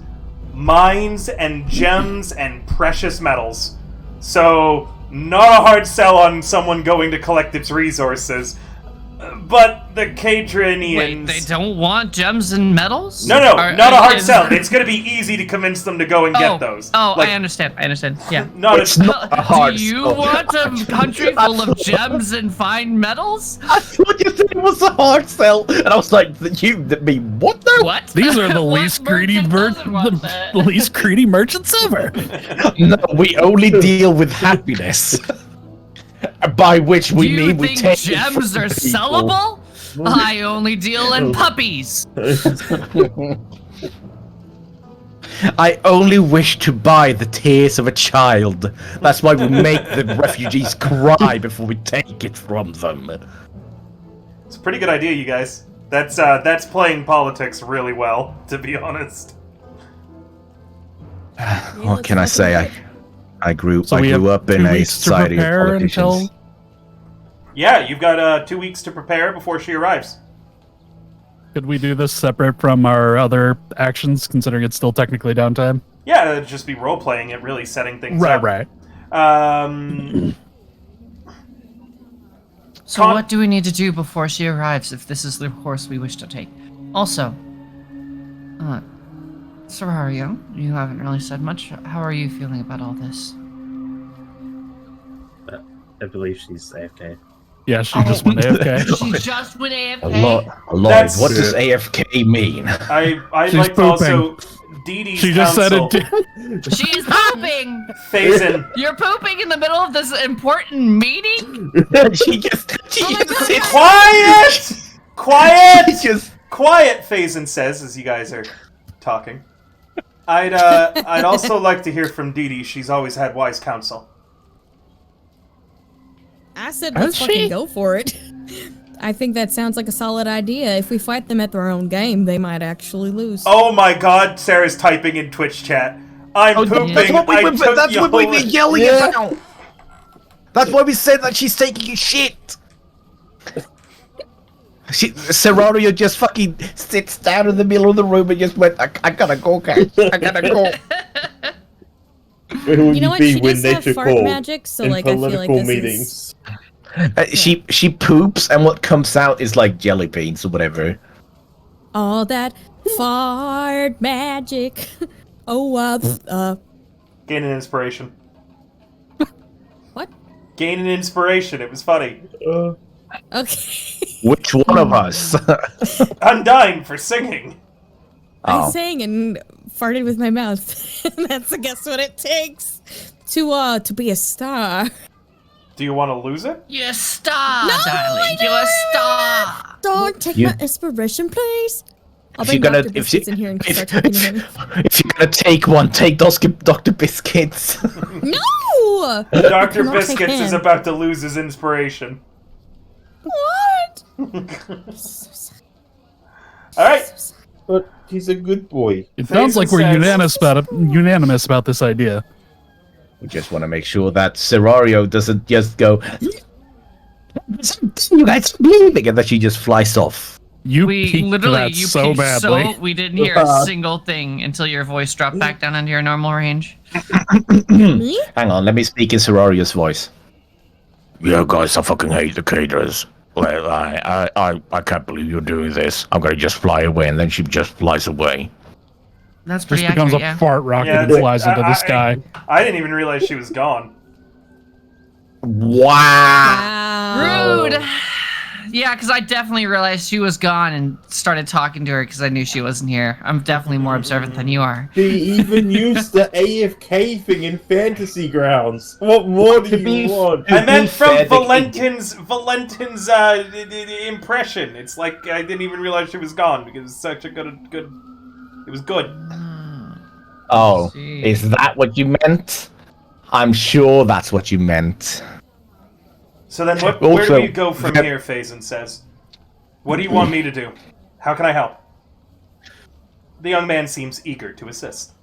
mines and gems and precious metals. So, not a hard sell on someone going to collect its resources. But the Cadronians... Wait, they don't want gems and metals? No, Or- not a hard is- sell. It's going to be easy to convince them to go and get those. Oh, Like, I understand. Yeah. not It's a, not a hard Do you sell. want a country full of gems and fine metals? I thought you said it was a hard sell, and I was like, what though? What? These are the What least greedy merchant doesn't want the that? least greedy merchants ever. No, we only deal with happiness. By which we Do you mean we think take gems are people. sellable? I only deal in puppies. I only wish to buy the tears of a child. That's why we make the refugees cry before we take it from them. It's a pretty good idea, you guys. That's playing politics really well, to be honest. What can I say? I grew So we up have in 2 a weeks to society of prepare politicians. until. Yeah, you've got 2 weeks to prepare before she arrives. Could we do this separate from our other actions, considering it's still technically downtime? Yeah, it'd just be role-playing it, really setting things up. Right. So what do we need to do before she arrives if this is the course we wish to take? Also, Serario, you haven't really said much. How are you feeling about all this? I believe she's AFK. Yeah, she just went AFK. She just went AFK. Lloyd, That's- what does AFK mean? I'd She's like to also... pooping. Dee Dee's She just said counsel, it. She's pooping! Phazin, You're pooping in the middle of this important meeting? she just sits. Quiet! Quiet! She just Quiet, Phazin says, as you guys are talking. I'd also like to hear from Dee Dee. She's always had wise counsel. I said let's fucking go for it. I think that sounds like a solid idea. If we fight them at their own game, they might actually lose. Oh my god, Sarah's typing in Twitch chat. I'm pooping. That's what I took that's what we were your... yelling about. That's why we said that she's taking a shit. Serario just fucking sits down in the middle of the room and just went, I gotta go, guys. I gotta go. Where would You know what? be She when does they have took fart all magic, so in like I feel like political this meetings? is. She poops and what comes out is like jelly beans or whatever. All that fart magic. Gain an inspiration. What? Gain an inspiration. It was funny. Okay. Which one of us? I'm dying for singing. I Oh. sang and farted with my mouth. That's, I guess, what it takes to be a star. Do you want to lose it? You're a star, No, darling. I You're a star. Don't take You- my inspiration, please. I'll If bring you're gonna, Dr. if you, Biscuits in here and if, start talking to him. if you're gonna take one, take those Dr. Biscuits. No! Dr. cannot take Biscuits is him. about to lose his inspiration. What? Alright. But he's a good boy. It sounds like we're says- unanimous about this idea. We just want to make sure that Serario doesn't just go, you guys are leaving, and that she just flies off. You We peaked literally, that you so peaked badly. so we didn't hear a single thing until your voice dropped back down into your normal range. Me? Hang on, let me speak in Serario's voice. Yeah, guys, I fucking hate the caterers. Well, I can't believe you're doing this. I'm gonna just fly away, and then she just flies away. That's pretty Just becomes accurate, a yeah. fart rocket Yeah, and flies into the sky. I didn't even realize she was gone. Wow. Wow. Rude. Yeah, because I definitely realized she was gone and started talking to her because I knew she wasn't here. I'm definitely more observant than you are. He even used the AFK thing in Fantasy Grounds. What more do you want? I meant from fair, they- Valentin's impression. It's like I didn't even realize she was gone because it was such a good. It was good. Oh, See. is that what you meant? I'm sure that's what you meant. So then, where do Also, we go from that- here? Phazin says. What do you want me to do? How can I help? The young man seems eager to assist.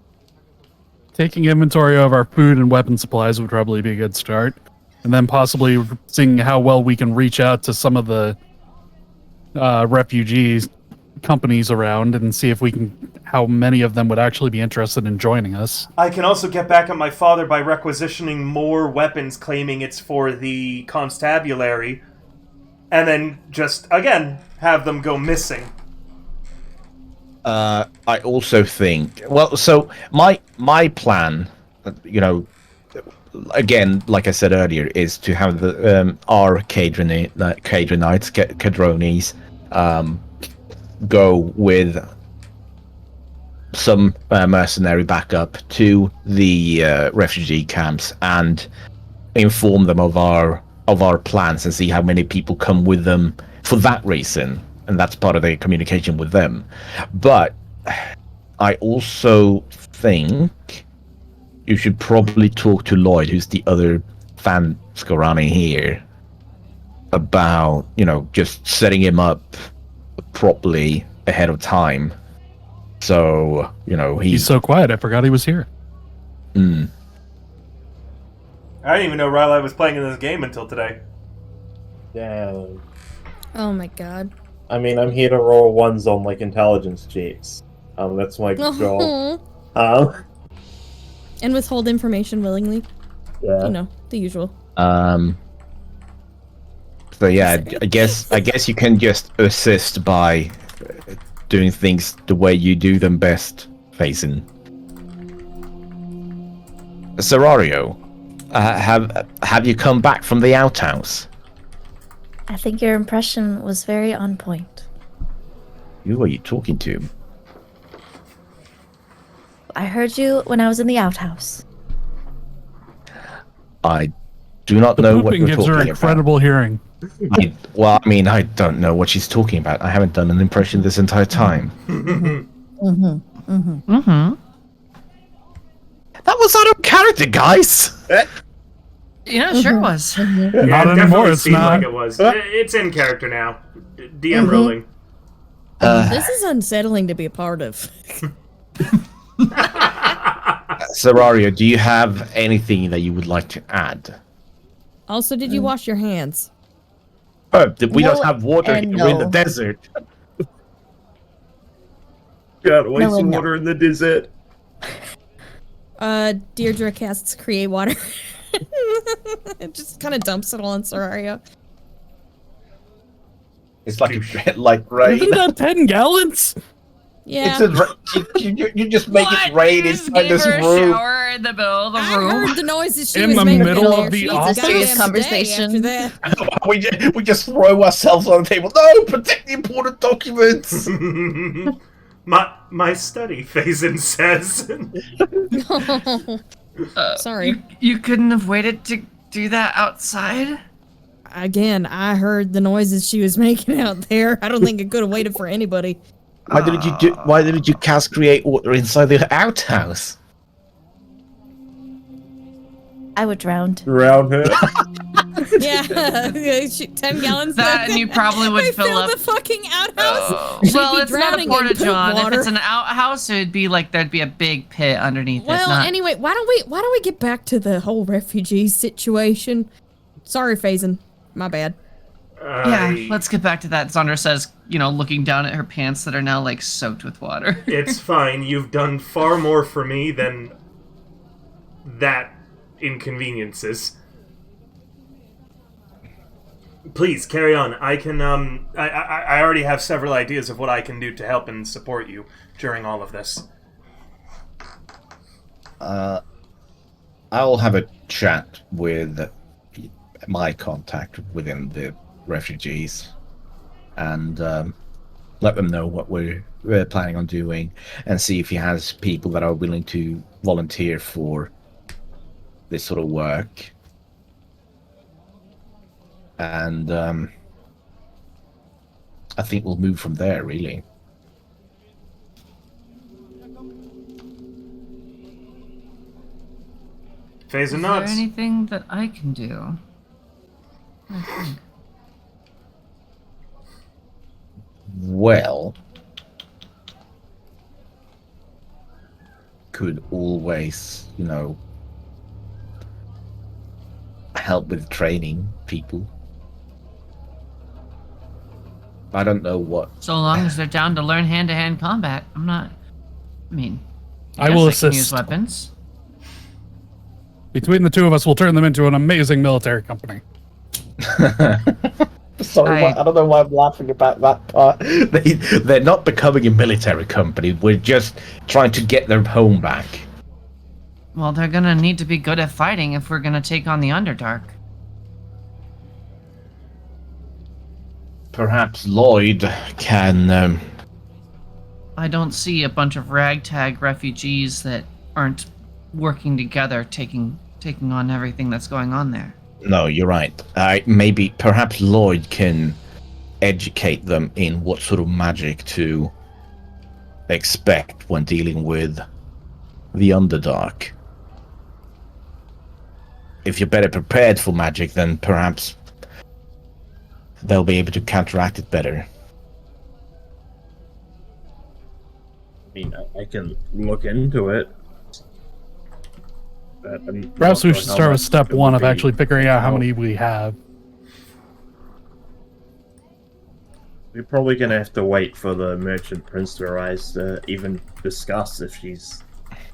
Taking inventory of our food and weapon supplies would probably be a good start. And then possibly seeing how well we can reach out to some of the refugees companies around and see if we can, how many of them would actually be interested in joining us. I can also get back at my father by requisitioning more weapons claiming it's for the constabulary, and then just, again, have them go missing. I also think, well, so my plan, you know, again, like I said earlier, is to have the our cadronites, go with some mercenary backup to the refugee camps and inform them of our plans and see how many people come with them for that reason, and that's part of the communication with them. But I also think you should probably talk to Lloyd, who's the other fan Skorani here, about, just setting him up properly ahead of time. So, He's so quiet, I forgot he was here. Mm. I didn't even know Riley was playing in this game until today. Damn. Oh my god. I mean, I'm here to roll ones on like intelligence checks. That's my job. And withhold information willingly. Yeah. The usual. So yeah, I guess you can just assist by doing things the way you do them best, Faison. Serario, have you come back from the outhouse? I think your impression was very on point. Who are you talking to? I heard you when I was in the outhouse. I do not know what Pooping you're gives her talking incredible hearing. I don't know what she's talking about. I haven't done an impression this entire time. That was out of character, guys! Sure was. Yeah, Not it anymore, definitely it's seemed not. like it was. It's in character now. DM rolling. This is unsettling to be a part of. Serario, do you have anything that you would like to add? Also, did you wash your hands? Oh, we No don't have water and here. We're in the no. desert. Got wasting and no. water in the desert. Deirdre casts create water. It just kind of dumps it all on Serario. It's like rain. Isn't that 10 gallons? Yeah. You just make it rain inside this A room. shower in the middle of the I room. heard the noises she In was the making middle there. of the She office? was a goddamn Conversation. day after that. we just throw ourselves on the table. No, protect the important documents. My study, Faison says. Sorry. You couldn't have waited to do that outside? Again, I heard the noises she was making out there. I don't think it could have waited for anybody. Why didn't you cast create water inside the outhouse? I would drown. Around her. Yeah, 10 gallons. That, and you probably would I fill filled up. the fucking outhouse. Well, be it's not a drowning in porta poop john. If water. it's an outhouse, it'd be like there'd be a big pit underneath it. Well, Not... anyway, why don't we get back to the whole refugee situation? Sorry, Faison. My bad. Yeah, let's get back to that. Zandra says, looking down at her pants that are now like soaked with water. It's fine. You've done far more for me than that inconveniences. Please carry on. I can. I already have several ideas of what I can do to help and support you during all of this. I'll have a chat with my contact within the refugees and let them know what we're planning on doing and see if he has people that are willing to volunteer for this sort of work. And I think we'll move from there, really. Faison Is there nods. anything that I can do? I think. Well, could always, help with training people. I don't know what. So long as they're down to learn hand-to-hand combat. I will guess they can use assist. weapons. Between the two of us, we'll turn them into an amazing military company. Sorry, I don't know why I'm laughing about that part. They're not becoming a military company. We're just trying to get their home back. Well, they're gonna need to be good at fighting if we're gonna take on the Underdark. Perhaps Lloyd can. I don't see a bunch of ragtag refugees that aren't working together, taking on everything that's going on there. No, you're right. Perhaps Lloyd can educate them in what sort of magic to expect when dealing with the Underdark. If you're better prepared for magic, then perhaps they'll be able to counteract it better. I mean, I can look into it. But I'm Perhaps not we sure should how start with much step it one would of be. actually figuring out how many we have. We're probably gonna have to wait for the merchant prince to arise to even discuss if she's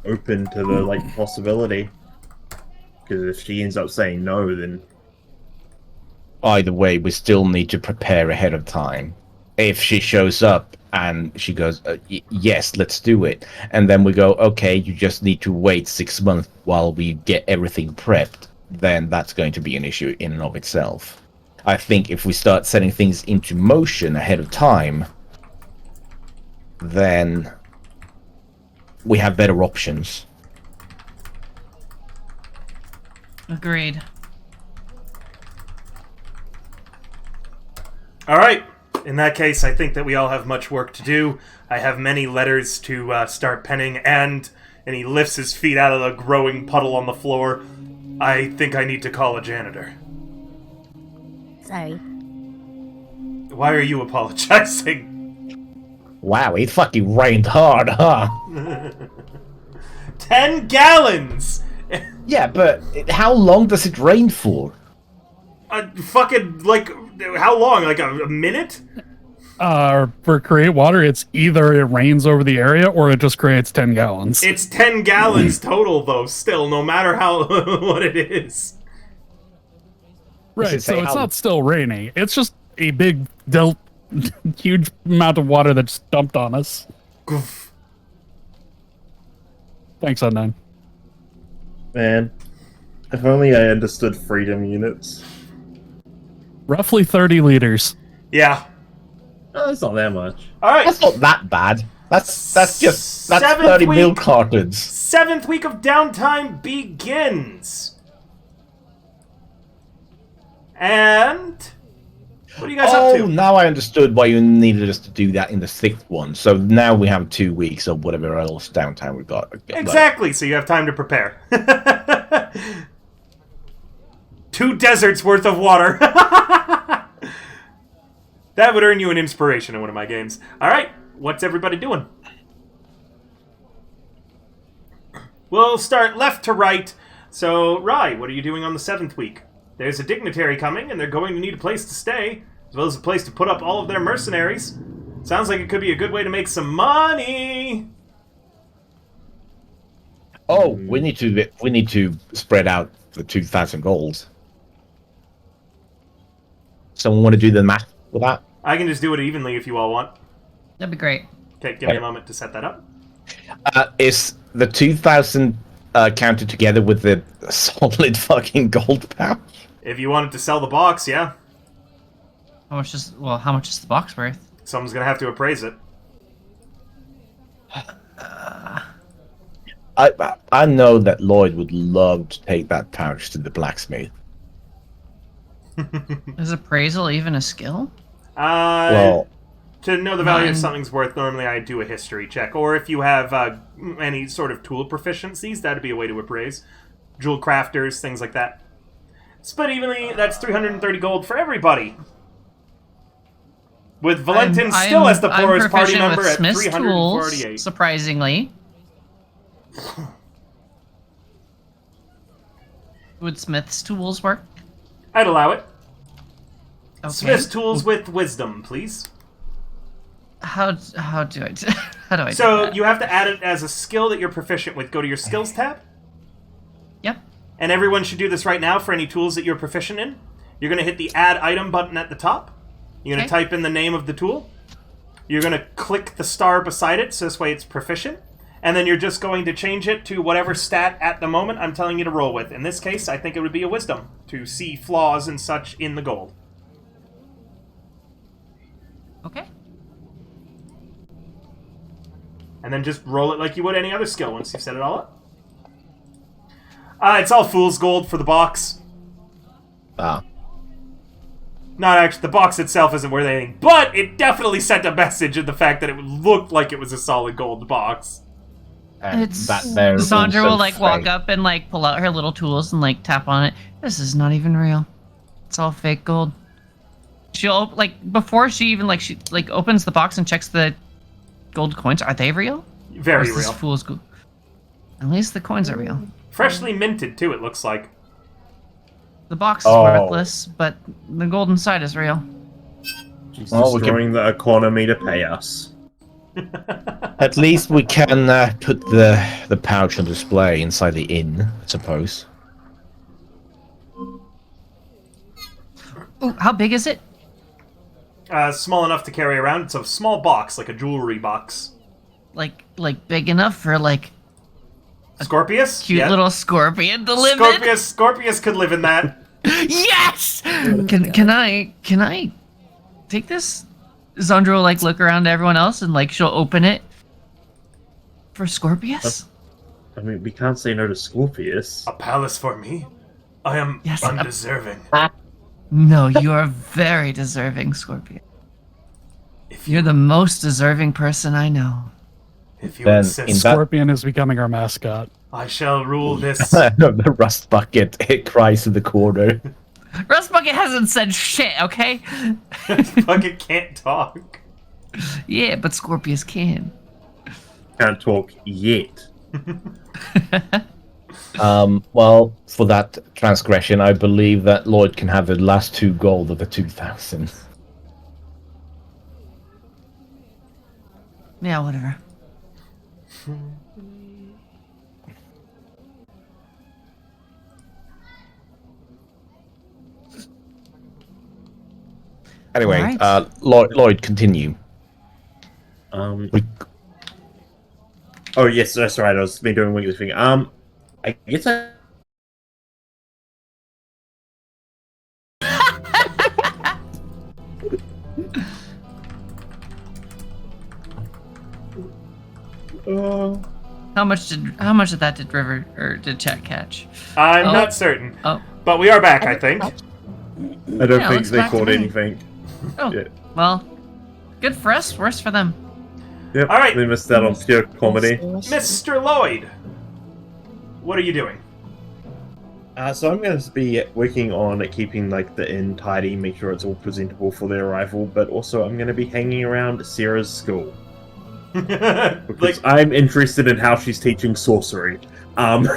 open to the possibility. Because if she ends up saying no, then Either way, we still need to prepare ahead of time. If she shows up and she goes, yes, let's do it, and then we go, okay, you just need to wait 6 months while we get everything prepped, then that's going to be an issue in and of itself. I think if we start setting things into motion ahead of time, then we have better options. Agreed. All right. In that case, I think that we all have much work to do. I have many letters to start penning, and he lifts his feet out of the growing puddle on the floor. I think I need to call a janitor. Sorry. Why are you apologizing? Wow, it fucking rained hard, huh? 10 gallons! Yeah, but how long does it rain for? Fucking, how long? Like a minute? For create water, it's either it rains over the area or it just creates 10 gallons. It's 10 gallons total, though, still, no matter how what it is. Right, so it's not still raining. It's just a big, huge amount of water that's dumped on us. Thanks, Unknown. man, if only I understood freedom units. Roughly 30 liters. Yeah. Oh, it's not that much. All right. That's not that bad. That's 7th 30 milk week. cartons. 7th week of downtime begins. And what are you guys up to? Now I understood why you needed us to do that in the 6th one. So now we have 2 weeks of whatever else downtime we've got. Exactly, so you have time to prepare. 2 deserts worth of water. That would earn you an inspiration in one of my games. Alright, what's everybody doing? We'll start left to right. So, Rai, what are you doing on the 7th week? There's a dignitary coming, and they're going to need a place to stay, as well as a place to put up all of their mercenaries. Sounds like it could be a good way to make some money. Oh, we need to spread out the 2,000 gold. Someone want to do the math for that? I can just do it evenly if you all want. That'd be great. Okay, give me a moment to set that up. Is the 2,000 counted together with the solid fucking gold pouch? If you wanted to sell the box, yeah. How much is the box worth? Someone's gonna have to appraise it. I know that Lloyd would love to take that pouch to the blacksmith. Is appraisal even a skill? Well, to know the value of something's worth, normally I do a history check. Or if you have any sort of tool proficiencies, that'd be a way to appraise. Jewel crafters, things like that. Split evenly, that's 330 gold for everybody. With Valentin still as the poorest party member at Smith's 348. tools, surprisingly. Would Smith's tools work? I'd allow it. Okay. Smith's tools with wisdom, please. How do I do So that? you have to add it as a skill that you're proficient with. Go to your skills tab. Yep. And everyone should do this right now for any tools that you're proficient in. You're going to hit the add item button at the top. You're going to type in the name of the tool. You're going to click the star beside it, so this way it's proficient. And then you're just going to change it to whatever stat at the moment I'm telling you to roll with. In this case, I think it would be a wisdom, to see flaws and such in the gold. Okay. And then just roll it like you would any other skill once you've set it all up. It's all fool's gold for the box. ah. Not actually, the box itself isn't worth anything, but it definitely sent a message in the fact that it looked like it was a solid gold box. And It's that there Sandra also will like walk fake. up and like pull out her little tools and like tap on it. This is not even real. It's all fake gold. She'll like before she even like she like opens the box and checks the gold coins. Are they real? Or Very is this real. fool's gold? At least the coins are real. Freshly minted, too, it looks like. The box is Oh. worthless, but the gold inside is real. She's Well, we destroying the economy to pay us. At least we can put the pouch on display inside the inn, I suppose. Ooh, how big is it? Small enough to carry around. It's a small box, like a jewelry box. Like big enough for like Scorpius? cute Yeah. little scorpion to live in? Scorpius could live in that. Yes! Can I take this? Zandra will like look around to everyone else and like she'll open it for Scorpius. I mean, we can't say no to Scorpius. A palace for me? I am Yes, undeserving. No, you are very deserving, Scorpion. If You're the most deserving person I know. If you Then insist, in that- Scorpion is becoming our mascot. I shall rule this. The rust bucket, it cries in the corner. Rust Bucket hasn't said shit, okay? Bucket can't talk. Yeah, but Scorpius can. Can't talk yet. Well, for that transgression, I believe that Lloyd can have the last 2 gold of the 2,000. Yeah, whatever. Anyway, Alright. Lloyd, continue. We- Oh yes, that's right. I was been doing Wiggly's thing. I guess I. How much of that did River or did Chet catch? I'm Oh. not certain. Oh. But we are back, I think. I don't Yeah, think looks they back to caught me. anything. Oh, Yeah. well, good for us, worse for them. Yep. All right. They missed out on pure comedy. Mr. Lloyd, what are you doing? So I'm going to be working on keeping like the inn tidy, make sure it's all presentable for their arrival. But also, I'm going to be hanging around Sarah's school because Like, I'm interested in how she's teaching sorcery. okay,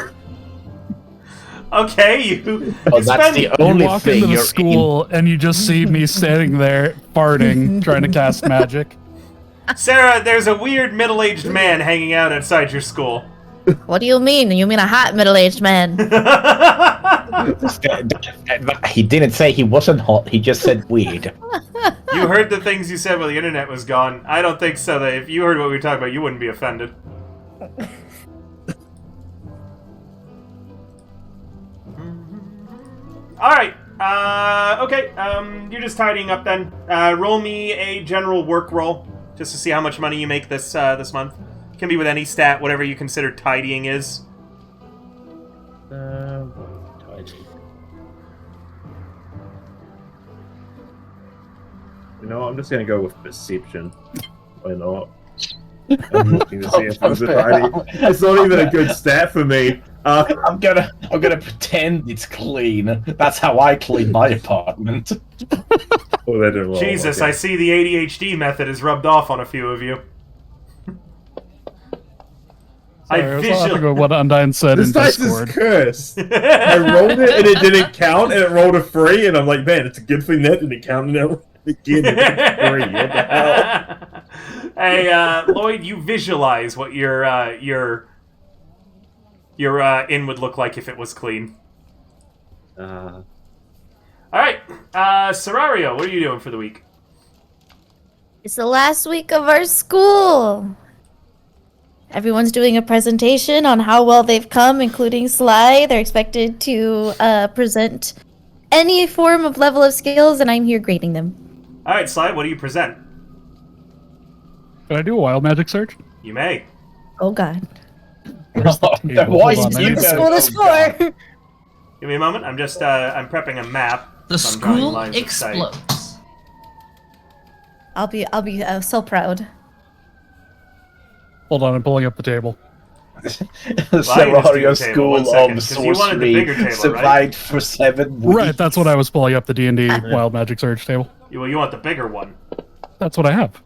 you. Oh, you that's spend- the You only walk thing into the you're school and you just see me standing there farting, trying to cast magic. Sarah, there's a weird middle-aged man hanging out outside your school. What do you mean? You mean a hot middle-aged man? He didn't say he wasn't hot, he just said weird. You heard the things you said while the internet was gone. I don't think so. That if you heard what we were talking about, you wouldn't be offended. All right. Okay. You're just tidying up then. Roll me a general work roll just to see how much money you make this month. Can be with any stat, whatever you consider tidying is. Tidy. You know, I'm just going to go with perception. Why not? I'm looking to see if it's a tidy. It's not even a good stat for me. I'm gonna pretend it's clean. That's how I clean my apartment. Oh, that didn't roll. Jesus, Okay. I see the ADHD method is rubbed off on a few of you. Sorry, I was laughing at what Undyne said This in dice Discord. is cursed. I rolled it and it didn't count, and it rolled a 3, and I'm like, man, it's a good thing that didn't count, and it rolled again, and it's 3. What the hell? Hey, Lloyd, you visualize what your inn would look like if it was clean. All right, Serario, what are you doing for the week? It's the last week of our school. Everyone's doing a presentation on how well they've come, including Sly. They're expected to present any form of level of skills, and I'm here grading them. All right, Sly, what do you present? Can I do a wild magic search? You may. Oh god. Why Hold you on, I do need The that? school is for. Give me a moment. I'm just I'm prepping a map. The so I'm drawing school lines of sight. explodes. I'll be so proud. Hold on, I'm pulling up the table. Serario School second, of 'cause you wanted the bigger Sorcery table, survived for 7 weeks. Right, that's what I was pulling up, the D&D Wild Magic Surge table. Well, you want the bigger one. That's what I have.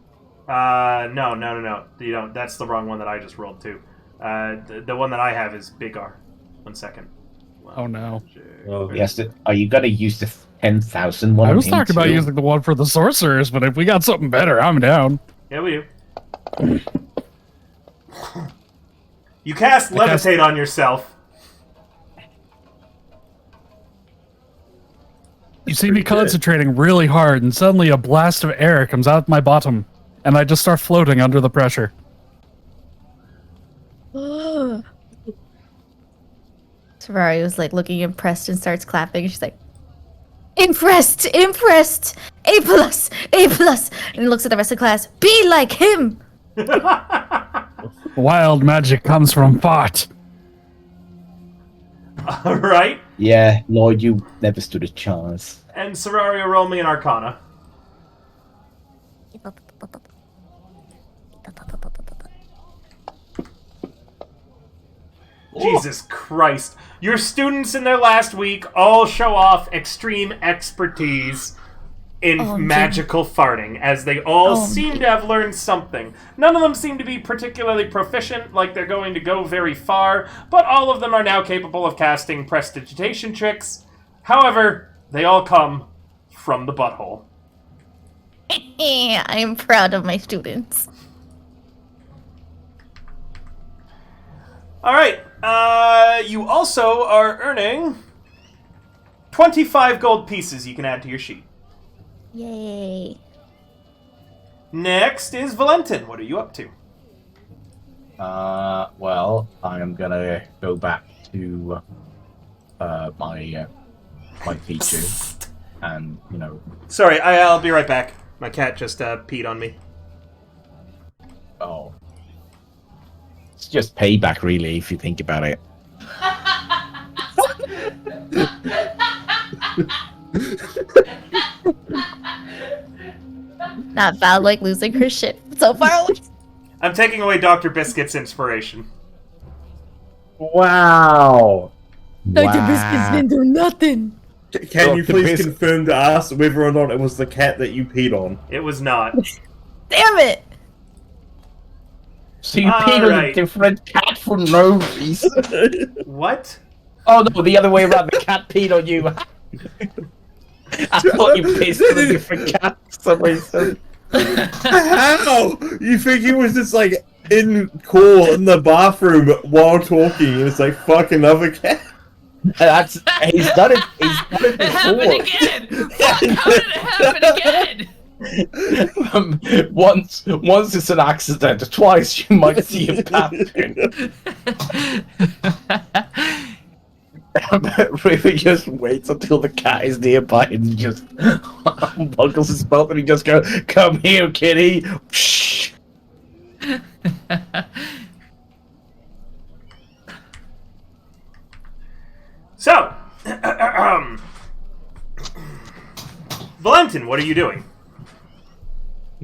No. You don't. That's the wrong one that I just rolled too. The one that I have is big R. 1 second. Oh no. Oh, Yes, are you gonna use the 10,000 one? I was on him talking about too? using the one for the sorcerers, but if we got something better, I'm down. Yeah, we do. You cast Levitate on yourself. You see me concentrating really hard, and suddenly a blast of air comes out my bottom, and I just start floating under the pressure. Ferrari was like looking impressed and starts clapping. She's like, impressed, impressed, A plus, A plus, and looks at the rest of the class. Be like him. Wild magic comes from fart. All right. Yeah, Lloyd, you never stood a chance. And Serario, roll me an Arcana. Jesus Christ. Your students in their last week all show off extreme expertise in magical farting, as they all seem to have learned something. None of them seem to be particularly proficient, like they're going to go very far, but all of them are now capable of casting prestidigitation tricks. However, they all come from the butthole. I'm proud of my students. Alright, you also are earning 25 gold pieces you can add to your sheet. Yay. Next is Valentin. What are you up to? Well, I am gonna go back to my teacher, and Sorry, I'll be right back. My cat just peed on me. oh, it's just payback, really, if you think about it. Not bad, like losing her shit so far away. I'm taking away Dr. Biscuit's inspiration. wow. Dr. Biscuits didn't do nothing. Can you Dr. please Biscuit. confirm to us whether or not it was the cat that you peed on? It was not. Damn it! So you peed on a Alright. different cat for no reason? What? Oh no, the other way around. The cat peed on you. I thought you pissed on a different cat for some reason. How? You think he was just like in in the bathroom while talking and it's like fuck another cat? He's done it. He's done it It happened before. again! Fuck, how did it happen again? Once it's an accident. Twice you might see a pattern. Really, just waits until the cat is nearby and he just buckles his belt and he just goes, "Come here, kitty." So, Valentin, what are you doing?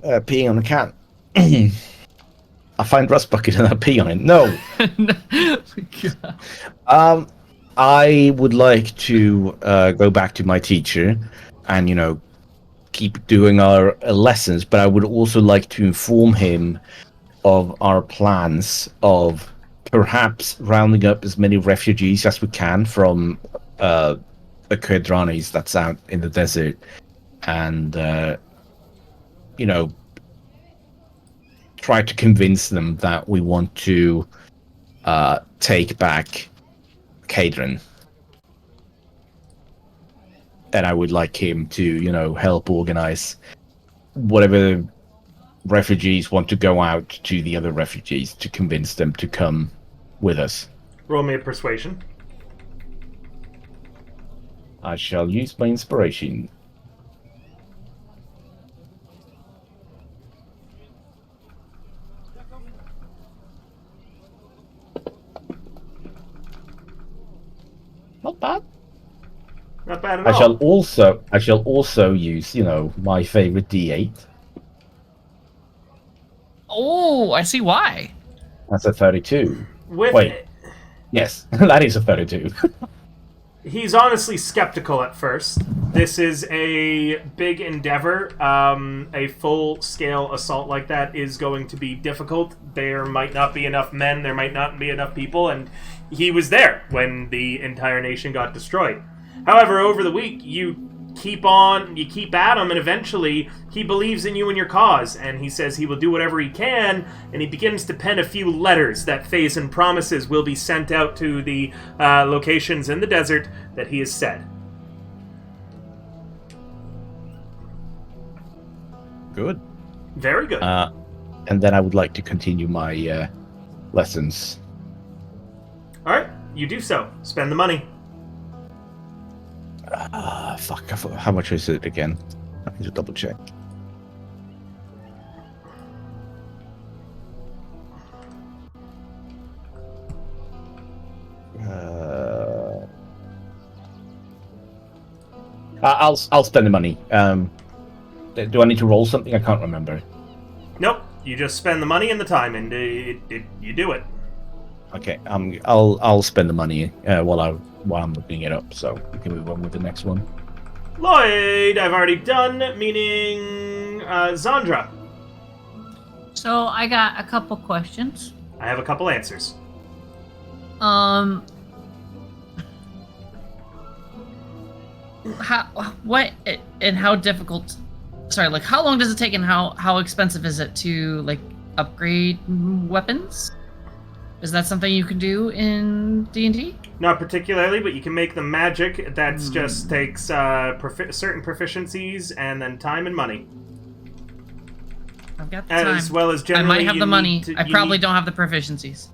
Peeing on the cat. I find Rust Bucket and I pee on it. No. I would like to go back to my teacher and, keep doing our lessons, but I would also like to inform him of our plans of perhaps rounding up as many refugees as we can from the Kurdranis that's out in the desert and, try to convince them that we want to take back Kadrin. And I would like him to, help organize whatever refugees want to go out to the other refugees to convince them to come with us. Roll me a persuasion. I shall use my inspiration. Not bad. Not bad at I all. shall also use, my favorite D8. Oh, I see why. That's a 32. With Wait. Yes, that is a 32. He's honestly skeptical at first. This is a big endeavor. A full-scale assault like that is going to be difficult. There might not be enough men, there might not be enough people, and he was there when the entire nation got destroyed. However, over the week, you keep at him, and eventually he believes in you and your cause, and he says he will do whatever he can, and he begins to pen a few letters that Phazon promises will be sent out to the locations in the desert that he has said. Good. Very good. And then I would like to continue my lessons. Alright, you do so. Spend the money. Fuck. How much is it again? I need to double check. I'll spend the money. Do I need to roll something? I can't remember. Nope. You just spend the money and the time, and you do it. Okay. I'll spend the money while I'm looking it up. So we can move on with the next one. Lloyd, I've already done, meaning Zandra. So I got a couple questions. I have a couple answers. What and how difficult? Sorry, like how long does it take, and how expensive is it to like upgrade weapons? Is that something you can do in D&D? Not particularly, but you can make them magic. That just takes certain proficiencies and then time and money. I've got the time. As well as I generally, might have the money. I probably don't have the proficiencies.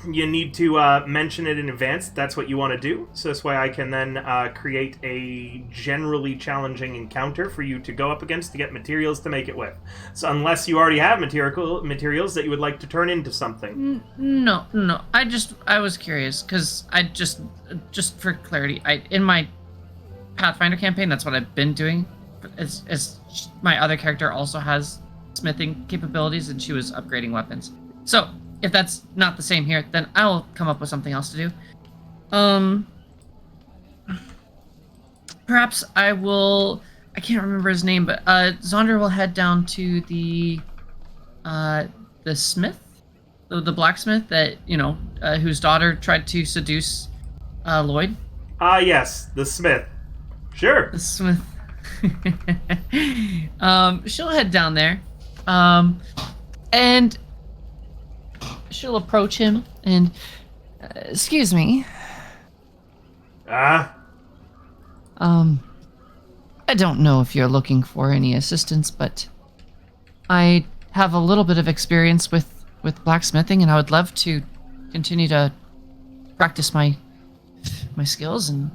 You need to mention it in advance. That's what you want to do. So this way I can then create a generally challenging encounter for you to go up against to get materials to make it with. So unless you already have materials that you would like to turn into something. No. I was curious because I just for clarity, in my Pathfinder campaign, that's what I've been doing. As my other character also has smithing capabilities, and she was upgrading weapons. So if that's not the same here, then I'll come up with something else to do. Perhaps I can't remember his name, but Zonder will head down to the smith, the blacksmith that, whose daughter tried to seduce Lloyd. Yes, the smith. Sure. The smith. She'll head down there. And she'll approach him and, excuse me. Ah? I don't know if you're looking for any assistance, but I have a little bit of experience with blacksmithing, and I would love to continue to practice my skills, and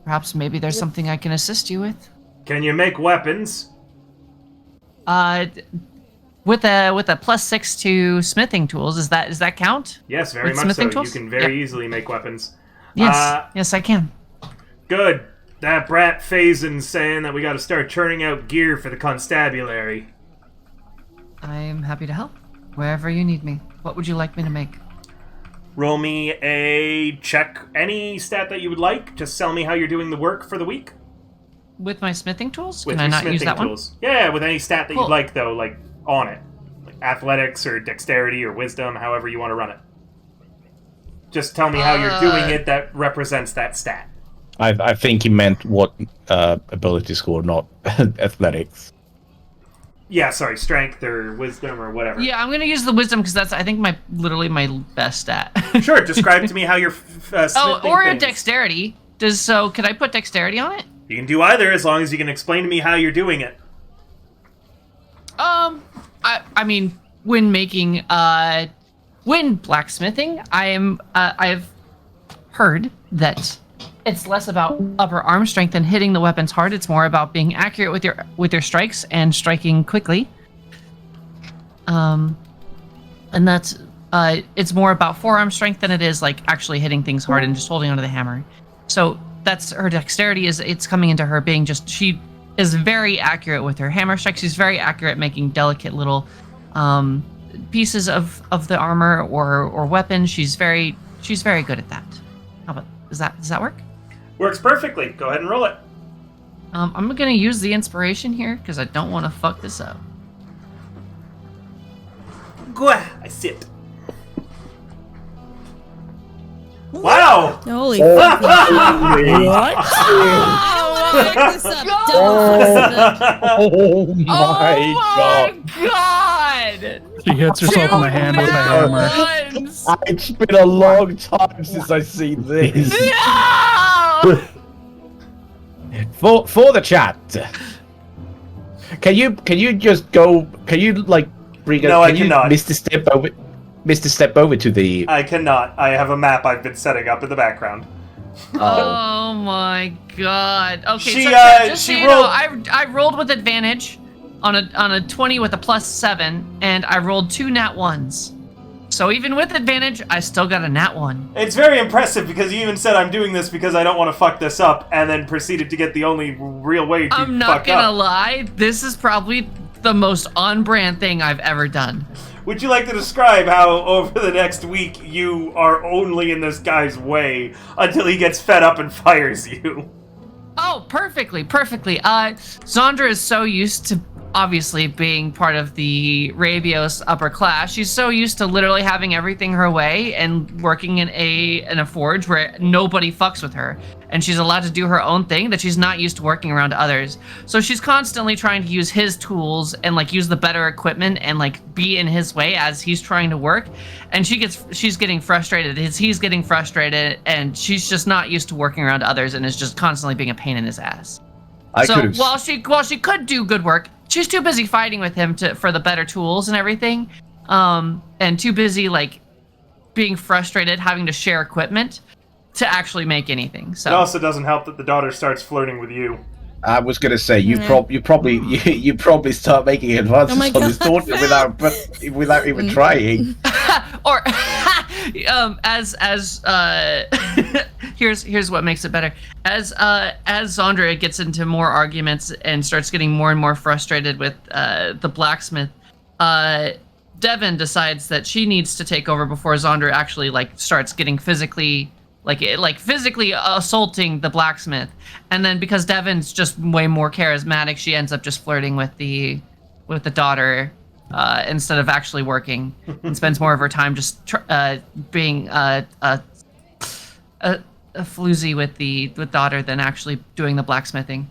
perhaps maybe there's something I can assist you with. Can you make weapons? With a +6 to smithing tools, does that count? Yes, very With much smithing so. tools? You can very Yep. easily make weapons. Yes, yes, I can. Good. That brat Phazon's saying that we gotta start churning out gear for the constabulary. I'm happy to help. Wherever you need me. What would you like me to make? Roll me a check, any stat that you would like. Just tell me how you're doing the work for the week. With my smithing tools? With Can I your not use smithing that tools. Yeah, with any stat that Cool. you'd like, though, like, on it. Like athletics or dexterity or wisdom, however you want to run it. Just tell me how you're doing it that represents that stat. I think he meant what ability score, not athletics. Yeah, sorry, strength or wisdom or whatever. Yeah, I'm going to use the wisdom because that's, I think, literally my best stat. Sure, describe to me how you're smithing or a things. dexterity. Could I put dexterity on it? You can do either as long as you can explain to me how you're doing it. I mean, when making, when blacksmithing, I've heard that it's less about upper arm strength and hitting the weapons hard. It's more about being accurate with your strikes and striking quickly. And that's, it's more about forearm strength than it is like actually hitting things hard and just holding onto the hammer. So that's her dexterity it's coming into her being she is very accurate with her hammer strikes. She's very accurate making delicate little pieces of the armor or weapons. She's very good at that. How about does that work? Works perfectly. Go ahead and roll it. I'm gonna use the inspiration here because I don't want to fuck this up. I sit. Wow! Holy fuck. What? Check this up. Double Oh my god! God! She hits herself in the hand with a hammer. It's been a long time since I've seen this. No! For the chat, can you just go? Can you like bring? No, I can you cannot. Mr. Step over to the. I cannot. I have a map I've been setting up in the background. Oh my god. Okay, She, so just she so you know, rolled- I rolled with advantage on a 20 with a +7, and I rolled 2 nat 1s. So even with advantage, I still got a nat 1. It's very impressive because you even said I'm doing this because I don't want to fuck this up, and then proceeded to get the only real way to I'm not fuck gonna up. lie, this is probably the most on-brand thing I've ever done. Would you like to describe how over the next week you are only in this guy's way until he gets fed up and fires you? Oh, perfectly. Zandra is so used to obviously being part of the Rabios upper class. She's so used to literally having everything her way and working in a forge where nobody fucks with her. And she's allowed to do her own thing that she's not used to working around others. So she's constantly trying to use his tools and like use the better equipment and like be in his way as he's trying to work. And she's getting frustrated. He's getting frustrated, and she's just not used to working around others and is just constantly being a pain in his ass. While she could do good work, she's too busy fighting with him for the better tools and everything, and too busy like being frustrated having to share equipment to actually make anything. So It also doesn't help that the daughter starts flirting with you. I was gonna say you probably start making advances Oh my on this God. daughter without even trying. or here's what makes it better. As Zandra gets into more arguments and starts getting more and more frustrated with the blacksmith, Devin decides that she needs to take over before Zandra actually like starts getting physically physically assaulting the blacksmith. And then because Devin's just way more charismatic, she ends up just flirting with the daughter instead of actually working, and spends more of her time just being a floozy with daughter than actually doing the blacksmithing.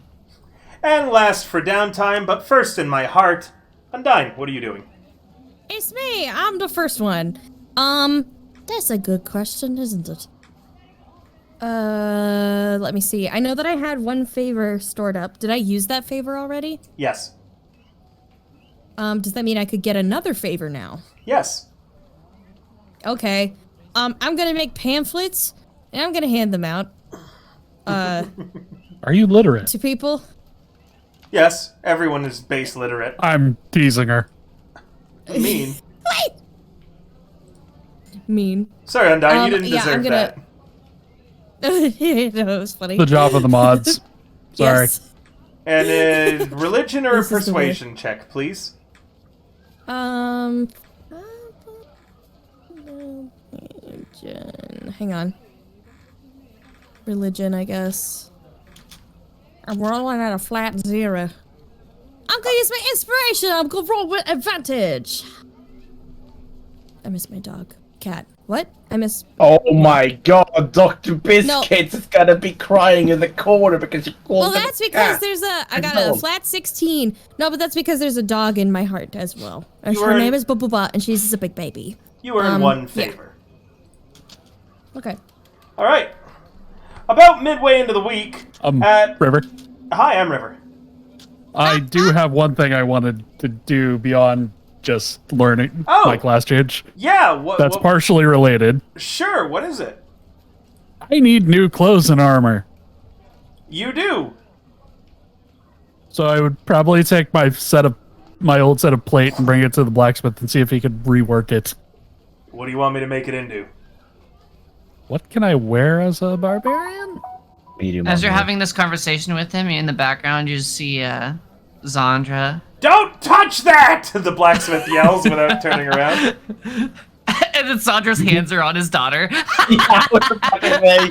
And last for downtime, but first in my heart, Undyne, what are you doing? It's me. I'm the first one. That's a good question, isn't it? Let me see. I know that I had one favor stored up. Did I use that favor already? Yes. Does that mean I could get another favor now? Yes. Okay. I'm gonna make pamphlets, and I'm gonna hand them out, Are you literate? to people. Yes, everyone is base literate. I'm teasing her. Mean. Wait! Mean. Sorry, Undyne, you didn't yeah, deserve I'm gonna- that. No, it was funny. The job of the mods. Sorry. Yes. And a religion or a This is the way. persuasion check, please. Religion. Hang on. Religion, I guess. I'm rolling at a flat 0. I'm gonna use my inspiration. I'm gonna roll with advantage. I miss my dog. Cat. What? I miss. Oh my god, Dr. Biscuit is gonna be crying in the corner because you called Well, him that's a because cat. there's a. I got No. a flat 16. No, but that's because there's a dog in my heart as well. You Her earn- name is Bubba, and she's a big baby. You earn one favor. Okay. All right. About midway into the week, River. Hi, I'm River. I do have one thing I wanted to do beyond just learning Oh. my class change. Yeah, what? That's partially related. Sure, what is it? I need new clothes and armor. You do. So I would probably take my old set of plate and bring it to the blacksmith and see if he could rework it. What do you want me to make it into? What can I wear as a barbarian? Medium As you're armor. having this conversation with him, in the background, you see Zandra. Don't touch that! The blacksmith yells without turning around. And then Sandra's hands are on his daughter. Yeah, what the fucking way?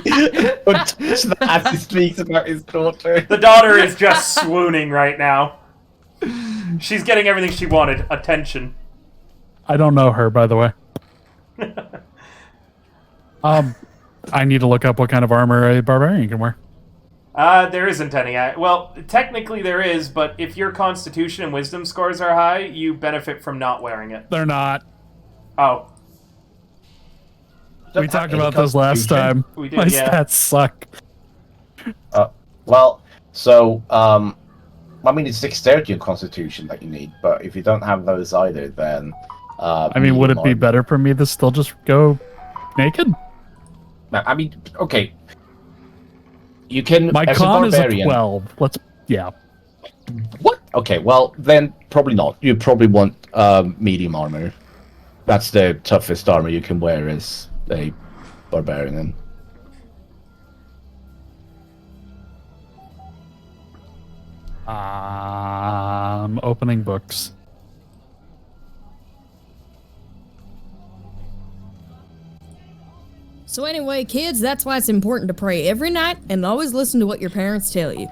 Don't touch that as he speaks about his daughter. The daughter is just swooning right now. She's getting everything she wanted. Attention. I don't know her, by the way. I need to look up what kind of armor a barbarian can wear. There isn't any. Well, technically there is, but if your constitution and wisdom scores are high, you benefit from not wearing it. They're not. Oh. We talked about this last time. We did, My yeah. stats suck. Well, so, I mean, it's dexterity and constitution that you need, but if you don't have those either, then... I mean, would it be better for me to still just go naked? I mean, okay. You can... My as con a is a barbarian, 12. Yeah. What? Okay, well, then probably not. You probably want medium armor. That's the toughest armor you can wear as a barbarian. Opening books. So anyway, kids, that's why it's important to pray every night and always listen to what your parents tell you.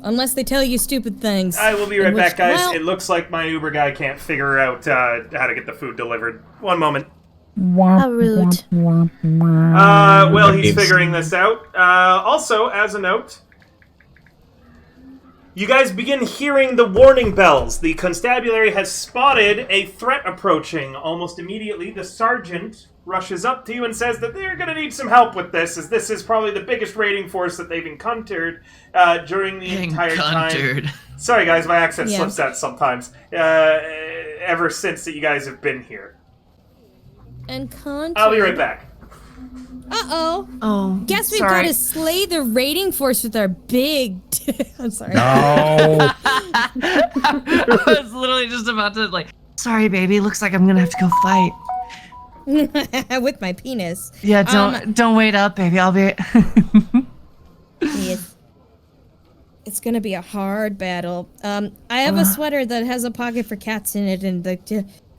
Unless they tell you stupid things. I will be right back, guys. Well, It looks like my Uber guy can't figure out how to get the food delivered. One moment. How rude. Well, he's figuring this out. Also, as a note, you guys begin hearing the warning bells. The constabulary has spotted a threat approaching. Almost immediately, the sergeant rushes up to you and says that they're going to need some help with this, as this is probably the biggest raiding force that they've encountered during the entire time. Sorry, guys, my accent slips out sometimes. Ever since that you guys have been here. I'll be right back. Uh-oh. Oh, Guess we've sorry. got to slay the raiding force with our big... I'm sorry. No. I was literally just about to, like, sorry, baby, looks like I'm gonna have to go fight. With my penis. Yeah, don't wait up, baby, I'll be... Yes. It's gonna be a hard battle. I have a sweater that has a pocket for cats in it, and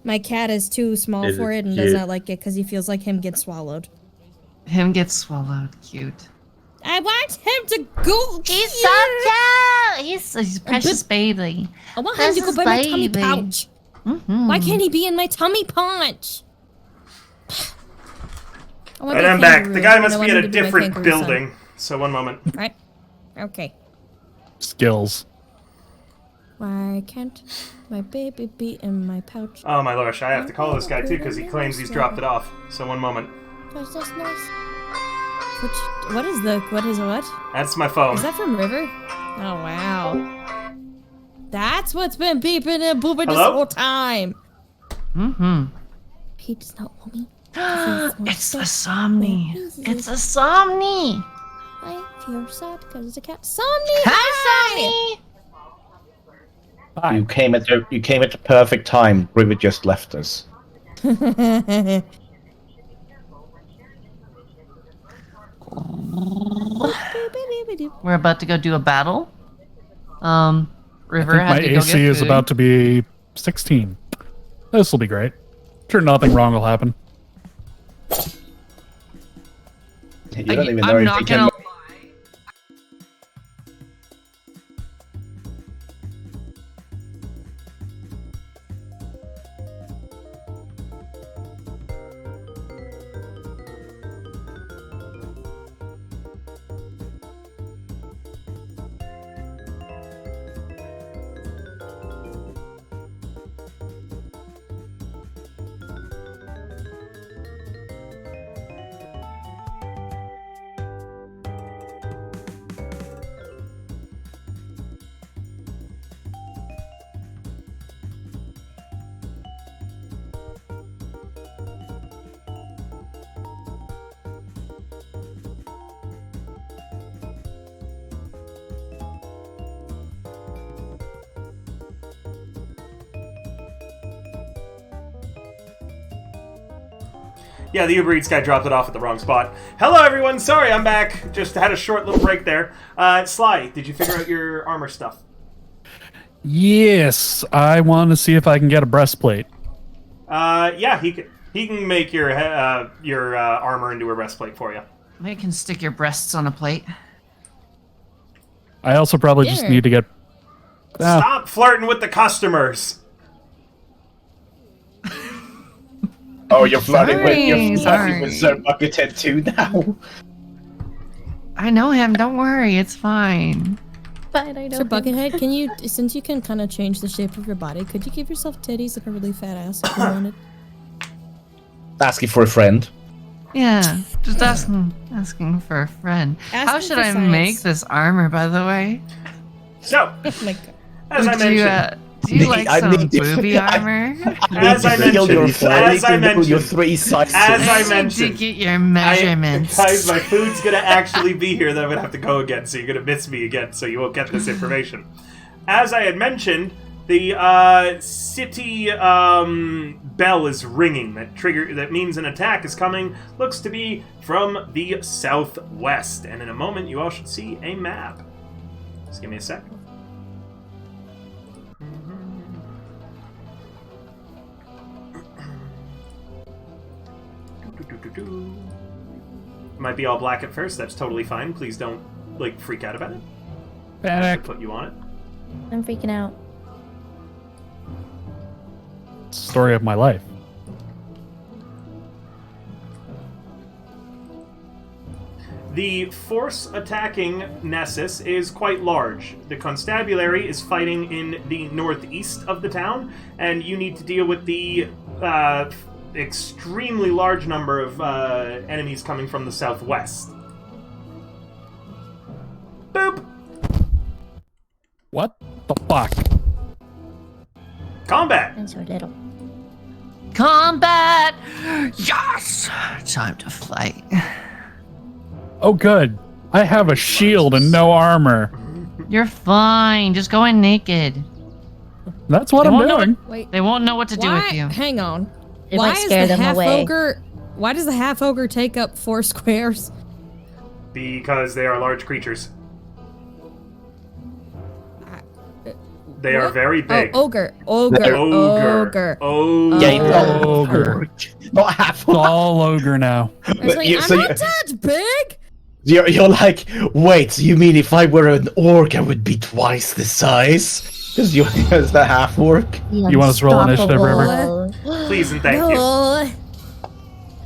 my cat is too small Is for it it and does cute? not like it because he feels like him gets swallowed. Him gets swallowed, cute. I want him to go. He's so cute. He's precious baby. I want him to go by my tummy Baby. pouch. Mm-hmm. Why can't he be in my tummy pouch? I want And the I'm back. kangaroo, The guy and must I be want in him a to my different kangaroo son. building. So one moment. Right? Okay. Skills. Why can't my baby be in my pouch? Oh my lord, I have to call this guy too because he claims he's dropped it off. So one moment. That's just nice. What is what? That's my phone. Is that from River? Oh wow. That's what's been beeping and booping this Hello? whole time. Mm-hmm. He does not want me. It's a Somni. It's a Somni. I feel sad because it's a cat. Somni! Hi, Hi. You came at the perfect time. River just left us. Somni! We're about to go do a battle. River I had think to my go AC get is food. about to be 16. This will be great. Sure, nothing wrong will happen. You don't even know I'm if not you can. gonna lie. Yeah, the Uber Eats guy dropped it off at the wrong spot. Hello, everyone. Sorry, I'm back. Just had a short little break there. Sly, did you figure out your armor stuff? Yes, I want to see if I can get a breastplate. Yeah, he can make your armor into a breastplate for you. I can stick your breasts on a plate. I also probably just need to get... Stop flirting with the customers. Oh, you're flirting with Sorry. Sir Buckethead too now. I know him. Don't worry. It's fine. Fine, I know. Sir Buckethead, can you, since you can kind of change the shape of your body, could you give yourself titties and a really fat ass if you wanted? Asking for a friend. Yeah, just asking for a friend. Asking How should for I science. make this armor, by the way? So, Oh my God. as I mentioned, Do you like I some need to- booby armor? As I mentioned, your as three sizes. As I I need to mentioned, get your measurements. guys, my food's gonna actually be here. Then I'm gonna have to go again, so you're gonna miss me again, so you won't get this information. As I had mentioned, the city bell is ringing. That means an attack is coming. Looks to be from the southwest, and in a moment, you all should see a map. Just give me a sec. Might be all black at first. That's totally fine. Please don't freak out about it. Panic. Put you on it. I'm freaking out. Story of my life. The force attacking Nessus is quite large. The constabulary is fighting in the northeast of the town, and you need to deal with the extremely large number of enemies coming from the southwest. Boop! What the fuck? Combat! I'm so little. Combat! Yes! Time to fight. Oh, good. I have a shield and no armor. You're fine. Just go in naked. That's what They I'm won't know doing. Wait, They won't know what to do why? with you. Hang on. It Why might is scare the them half away. ogre? Why does the half ogre take up 4 squares? Because they are large creatures. They are What? very big. Oh, ogre, ogre, ogre. Ogre. Not half. It's all ogre now. I was like, I'm not that big. You're like, wait, you mean if I were an orc, I would be twice the size? Because the half orc? You want us to roll initiative, River? Please and thank you. No.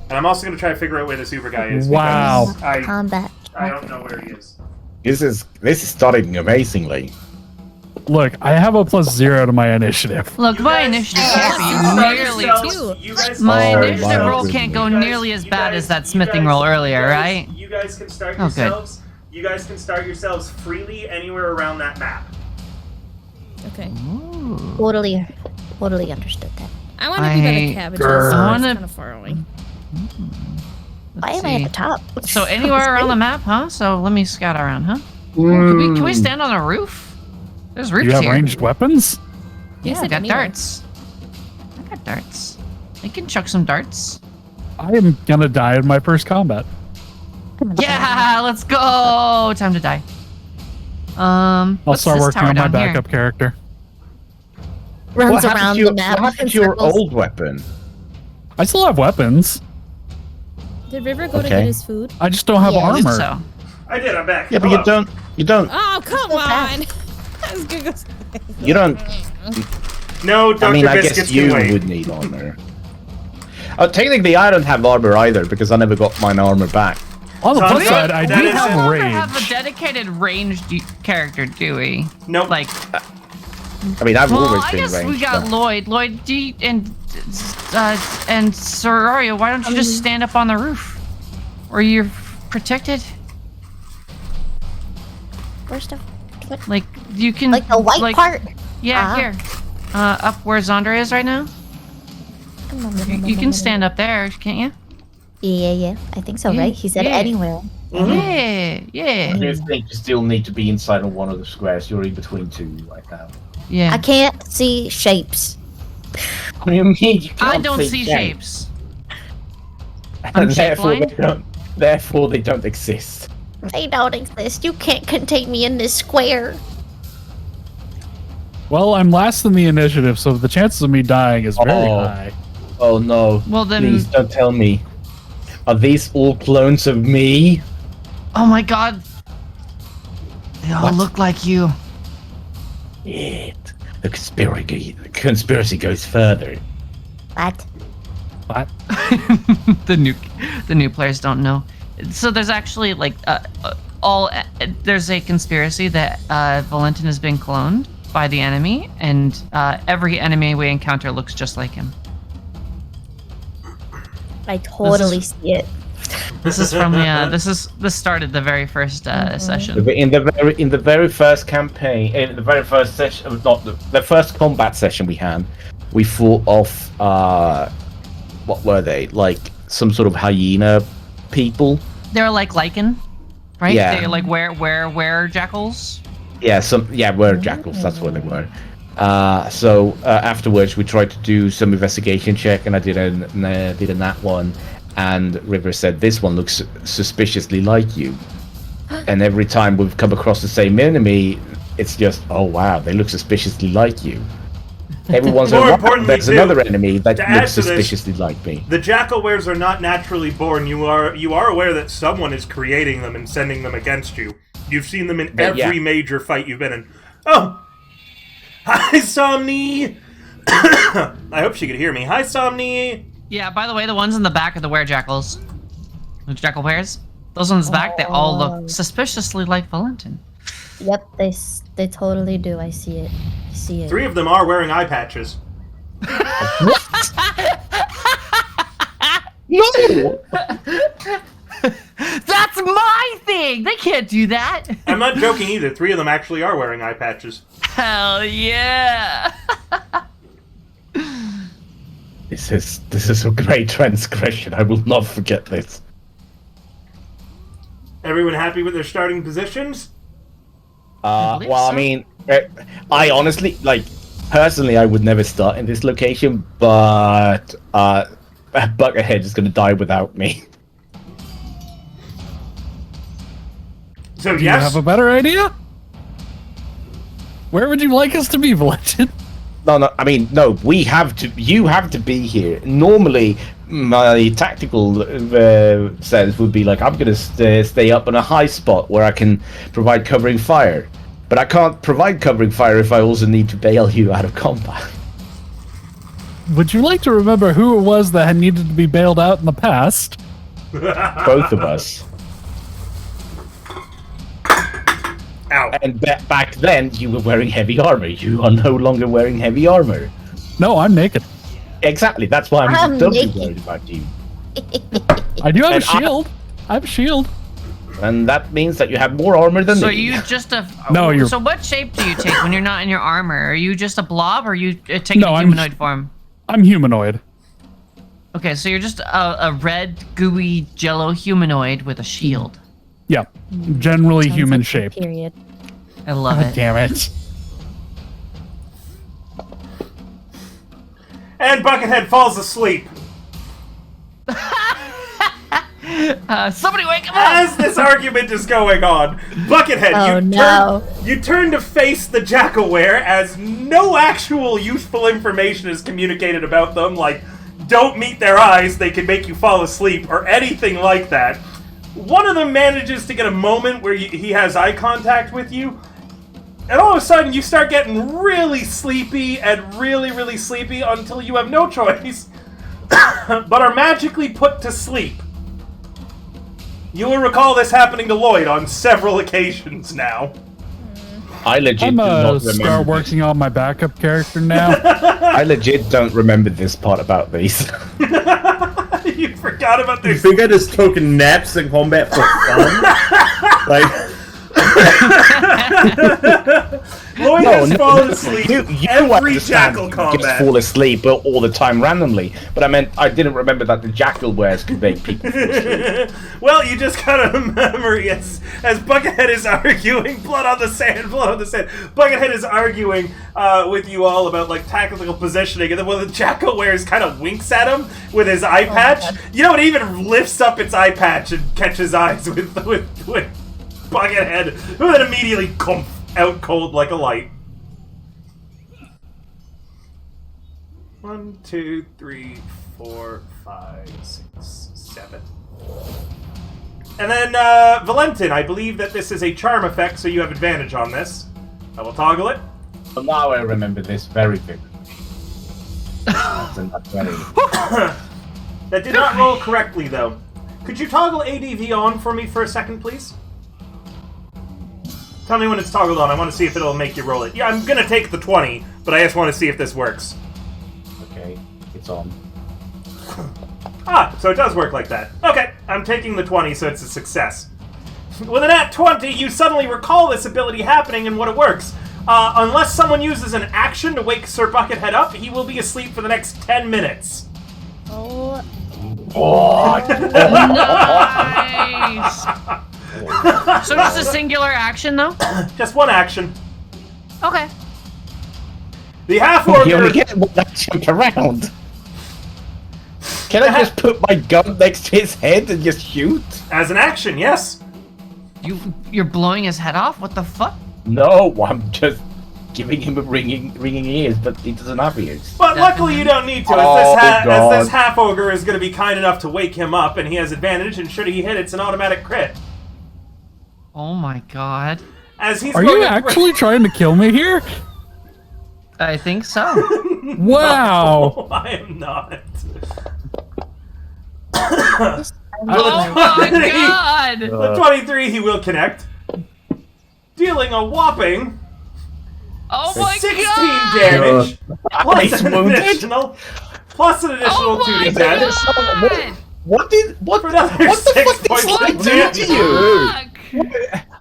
And I'm also going to try to figure out where this Uber guy is. Wow. because Combat. I don't know where he is. This is starting amazingly. Look, I have a +0 to my initiative. Look, my initiative can't be nearly. You guys My Oh, initiative my roll goodness. can't go nearly as you bad guys- as that you smithing guys- roll you earlier, guys- right? You guys can start Oh, good. yourselves. You guys can start yourselves freely anywhere around that map. Okay. Totally understood that. I want to be by the I- cabbages. Grr. So I it's wanna- kind of far away. Why Let's am I at see. the top? So anywhere around the map, huh? So let me scout around, huh? Can we stand on a roof? There's roofs You have here. ranged weapons? Yeah, I said got anywhere. darts. I got darts. I can chuck some darts. I am gonna die in my first combat. Yeah, let's go. Time to die. I'll What's start this working tower on my down here? backup character. Runs happened around to your, the map. what happened in to your circles. old weapon? I still have weapons. Did River go to Okay. get his food? I just don't have Yeah, I I believe armor. so. I did. I'm back. Yeah, but Hello. you don't, Oh, come on! fast. I was gonna go. you don't. No, Dr. I mean, I Biscuits guess you can wait. would need armor. Technically, I don't have armor either because I never got mine armor back. On the So flip that- side, I that do is- We have no longer have a rage. dedicated ranged character, do we? Nope. Like, I mean, I've well, always I been guess ranged. we got but- Lloyd. Lloyd, do you, and Sororia, why don't you just stand up on the roof? Or you're protected? Where's the Like, you can... like the white part? Yeah, Ah. here. Up where Zondra is right now? You can stand up there, can't you? Yeah. I think so, Yeah, right? He said yeah. anywhere. Yeah, yeah, I do think you still need to be inside of one of the squares. You're in between two right now. yeah. I can't see shapes. What do you mean? You I can't don't think see that? shapes. And shape blind? therefore they don't exist. They don't exist. You can't contain me in this square. Well, I'm last in the initiative, so the chances of me dying is very high. Oh no. Well, then- Please don't tell me. Are these all clones of me? Oh my god. They all look like you. Shit. The conspiracy goes further. What? What? the new players don't know. So there's actually like there's a conspiracy that Valentin has been cloned by the enemy, and every enemy we encounter looks just like him. I totally see it. This is from the this started the very first session. In the very first campaign, in the very first session, not the first combat session we had, we fought off what were they? Like some sort of hyena people? They're like lichen, right? Yeah. They're like were jackals. Yeah, were jackals. That's what they were. So afterwards, we tried to do some investigation check, and I did a nat one. And River said, "This one looks suspiciously like you." And every time we've come across the same enemy, it's just, "Oh wow, they look suspiciously like you." Every once in a while, there's another enemy that looks suspiciously like me. The jackal wares are not naturally born. You are aware that someone is creating them and sending them against you. You've seen them in every major fight you've been in. Oh! Hi, Somni! I hope she could hear me. Hi, Somni! Yeah, by the way, the ones in the back are the werejackals. The jackal wares. Those ones in the back, they all look suspiciously like Valentin. Yep, they totally do. I see it. I see it. 3 of them are wearing eye patches. No! That's my thing! They can't do that! I'm not joking either. 3 of them actually are wearing eye patches. Hell yeah! This is a great transgression. I will not forget this. Everyone happy with their starting positions? believe Well, so. I mean, I honestly, like, personally, I would never start in this location, but Buckethead is going to die without me. So Do you have a better idea? Where would you like us to be, Valentin? No, I mean, no, we have to, you have to be here. Normally, my tactical sense would be like, I'm going to stay up on a high spot where I can provide covering fire. But I can't provide covering fire if I also need to bail you out of combat. Would you like to remember who it was that had needed to be bailed out in the past? Both of us. Ow. And back then, you were wearing heavy armor. You are no longer wearing heavy armor. No, I'm naked. Exactly, that's why I'm I'm doubly naked. worried about you. I do have a And shield. I have a shield. And that means that you have more armor than So me. you just a... No, you're- So what shape do you take when you're not in your armor? Are you just a blob, or are you taking No, a I'm- humanoid form? I'm humanoid. Okay, so you're just a red, gooey, jello humanoid with a shield. Yeah, generally Sounds human like a shaped. Period. I love God it. damn it. And Buckethead falls asleep. Somebody wake him up! As this argument is going on, Buckethead, Oh, no. you turn to face the Jackalware as no actual useful information is communicated about them, like don't meet their eyes, they can make you fall asleep, or anything like that. One of them manages to get a moment where he has eye contact with you, and all of a sudden you start getting really sleepy and really, really sleepy until you have no choice but are magically put to sleep. You will recall this happening to Lloyd on several occasions now. I legit I'm do not gonna remember. start working on my backup character now. I legit don't remember this part about these. You forgot about You this. think I just took naps in combat for fun? Like, Lloyd has fallen asleep every jackal Just combat. fall asleep all the time randomly. But I didn't remember that the jackal wares could make people fall asleep. Well, you just gotta remember, yes, as Buckethead is arguing, blood on the sand. Buckethead is arguing with you all about like tactical positioning, and then when the jackal wears kind of winks at him with his eye patch, you know, it even lifts up its eye patch and catches eyes with Buckethead, who then immediately out cold like a light. 1, 2, 3, 4, 5, 6, 7. And then, Valentin, I believe that this is a charm effect, so you have advantage on this. I will toggle it. Well, now I remember this very vividly. That did not roll correctly, though. Could you toggle ADV on for me for a second, please? Tell me when it's toggled on. I want to see if it'll make you roll it. Yeah, I'm going to take the 20, but I just want to see if this works. Okay, it's on. Ah, so it does work like that. Okay, I'm taking the 20, so it's a success. With an at 20, you suddenly recall this ability happening and what it works. Unless someone uses an action to wake Sir Buckethead up, he will be asleep for the next 10 minutes. Oh. Nice. So just a singular action, though? Just one action. Okay. The half You only orc. get one action per round. Can I just put my gun next to his head and just shoot? As an action, yes. You're blowing his head off? What the fuck? No, I'm just giving him a ringing ears, but he doesn't have ears. But luckily you don't need to, as this half ogre is going to be kind enough to wake him up, and he has advantage, and should he hit, it's an automatic crit. Oh my god. As he's Are going you to actually trying to kill me here? I think so. Wow. No, I am not. Oh my god! The 23 he will connect, dealing a whopping Oh my 16 god! damage, Nice wounded. plus an additional Oh 2 my to 10. god! What For another what the 6 fuck did points Slime of do damage. to you?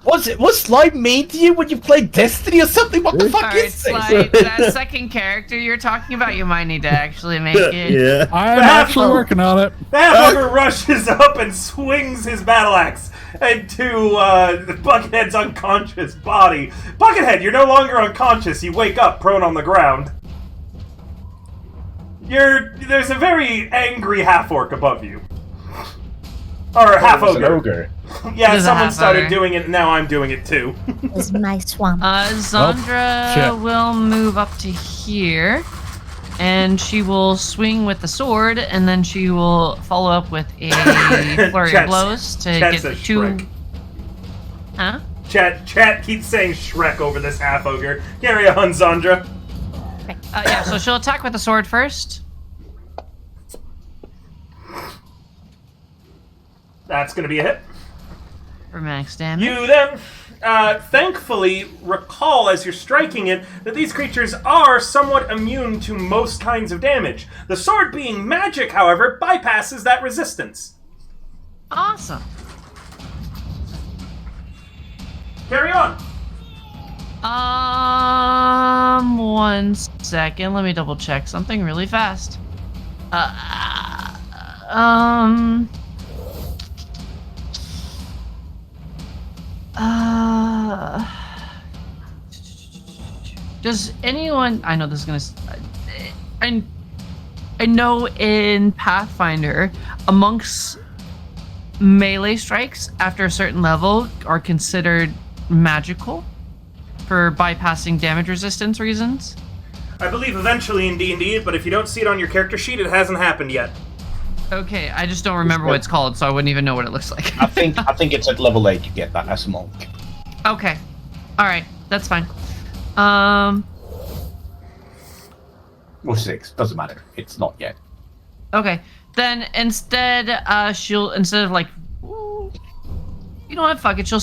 What's Slime mean to you when you play Destiny or something? What the fuck Alright, is this? Slide, that second character you're talking about, you might need to actually make it. Yeah. I'm half- actually working on it. The half-ogre rushes up and swings his battle axe into Buckethead's unconscious body. Buckethead, you're no longer unconscious. You wake up prone on the ground. There's a very angry half-orc above you. Or half-ogre. An ogre. Yeah, It is a someone started half-ogre. doing it, and now I'm doing it too. It's my swamp. Zandra shit. will move up to here, and she will swing with the sword, and then she will follow up with a flurry of Chat's- blows to Chat's get a two. Shrek. Huh? Chat keeps saying Shrek over this half-ogre. Carry on, Zandra. Yeah, so she'll attack with the sword first. That's going to be a hit. For max damage. You then, thankfully, recall as you're striking it that these creatures are somewhat immune to most kinds of damage. The sword being magic, however, bypasses that resistance. Awesome. Carry on. 1 second. Let me double check something really fast. Does anyone? I know this is gonna. I know in Pathfinder, amongst melee strikes after a certain level are considered magical for bypassing damage resistance reasons. I believe eventually in D&D, but if you don't see it on your character sheet, it hasn't happened yet. Okay, I just don't remember what it's called, so I wouldn't even know what it looks like. I think it's at level 8 you get that as a monk. Okay. Alright, that's fine. Or 6, doesn't matter. It's not yet. Okay. Then instead, she'll instead of like, "Ooh," you know what? Fuck it. She'll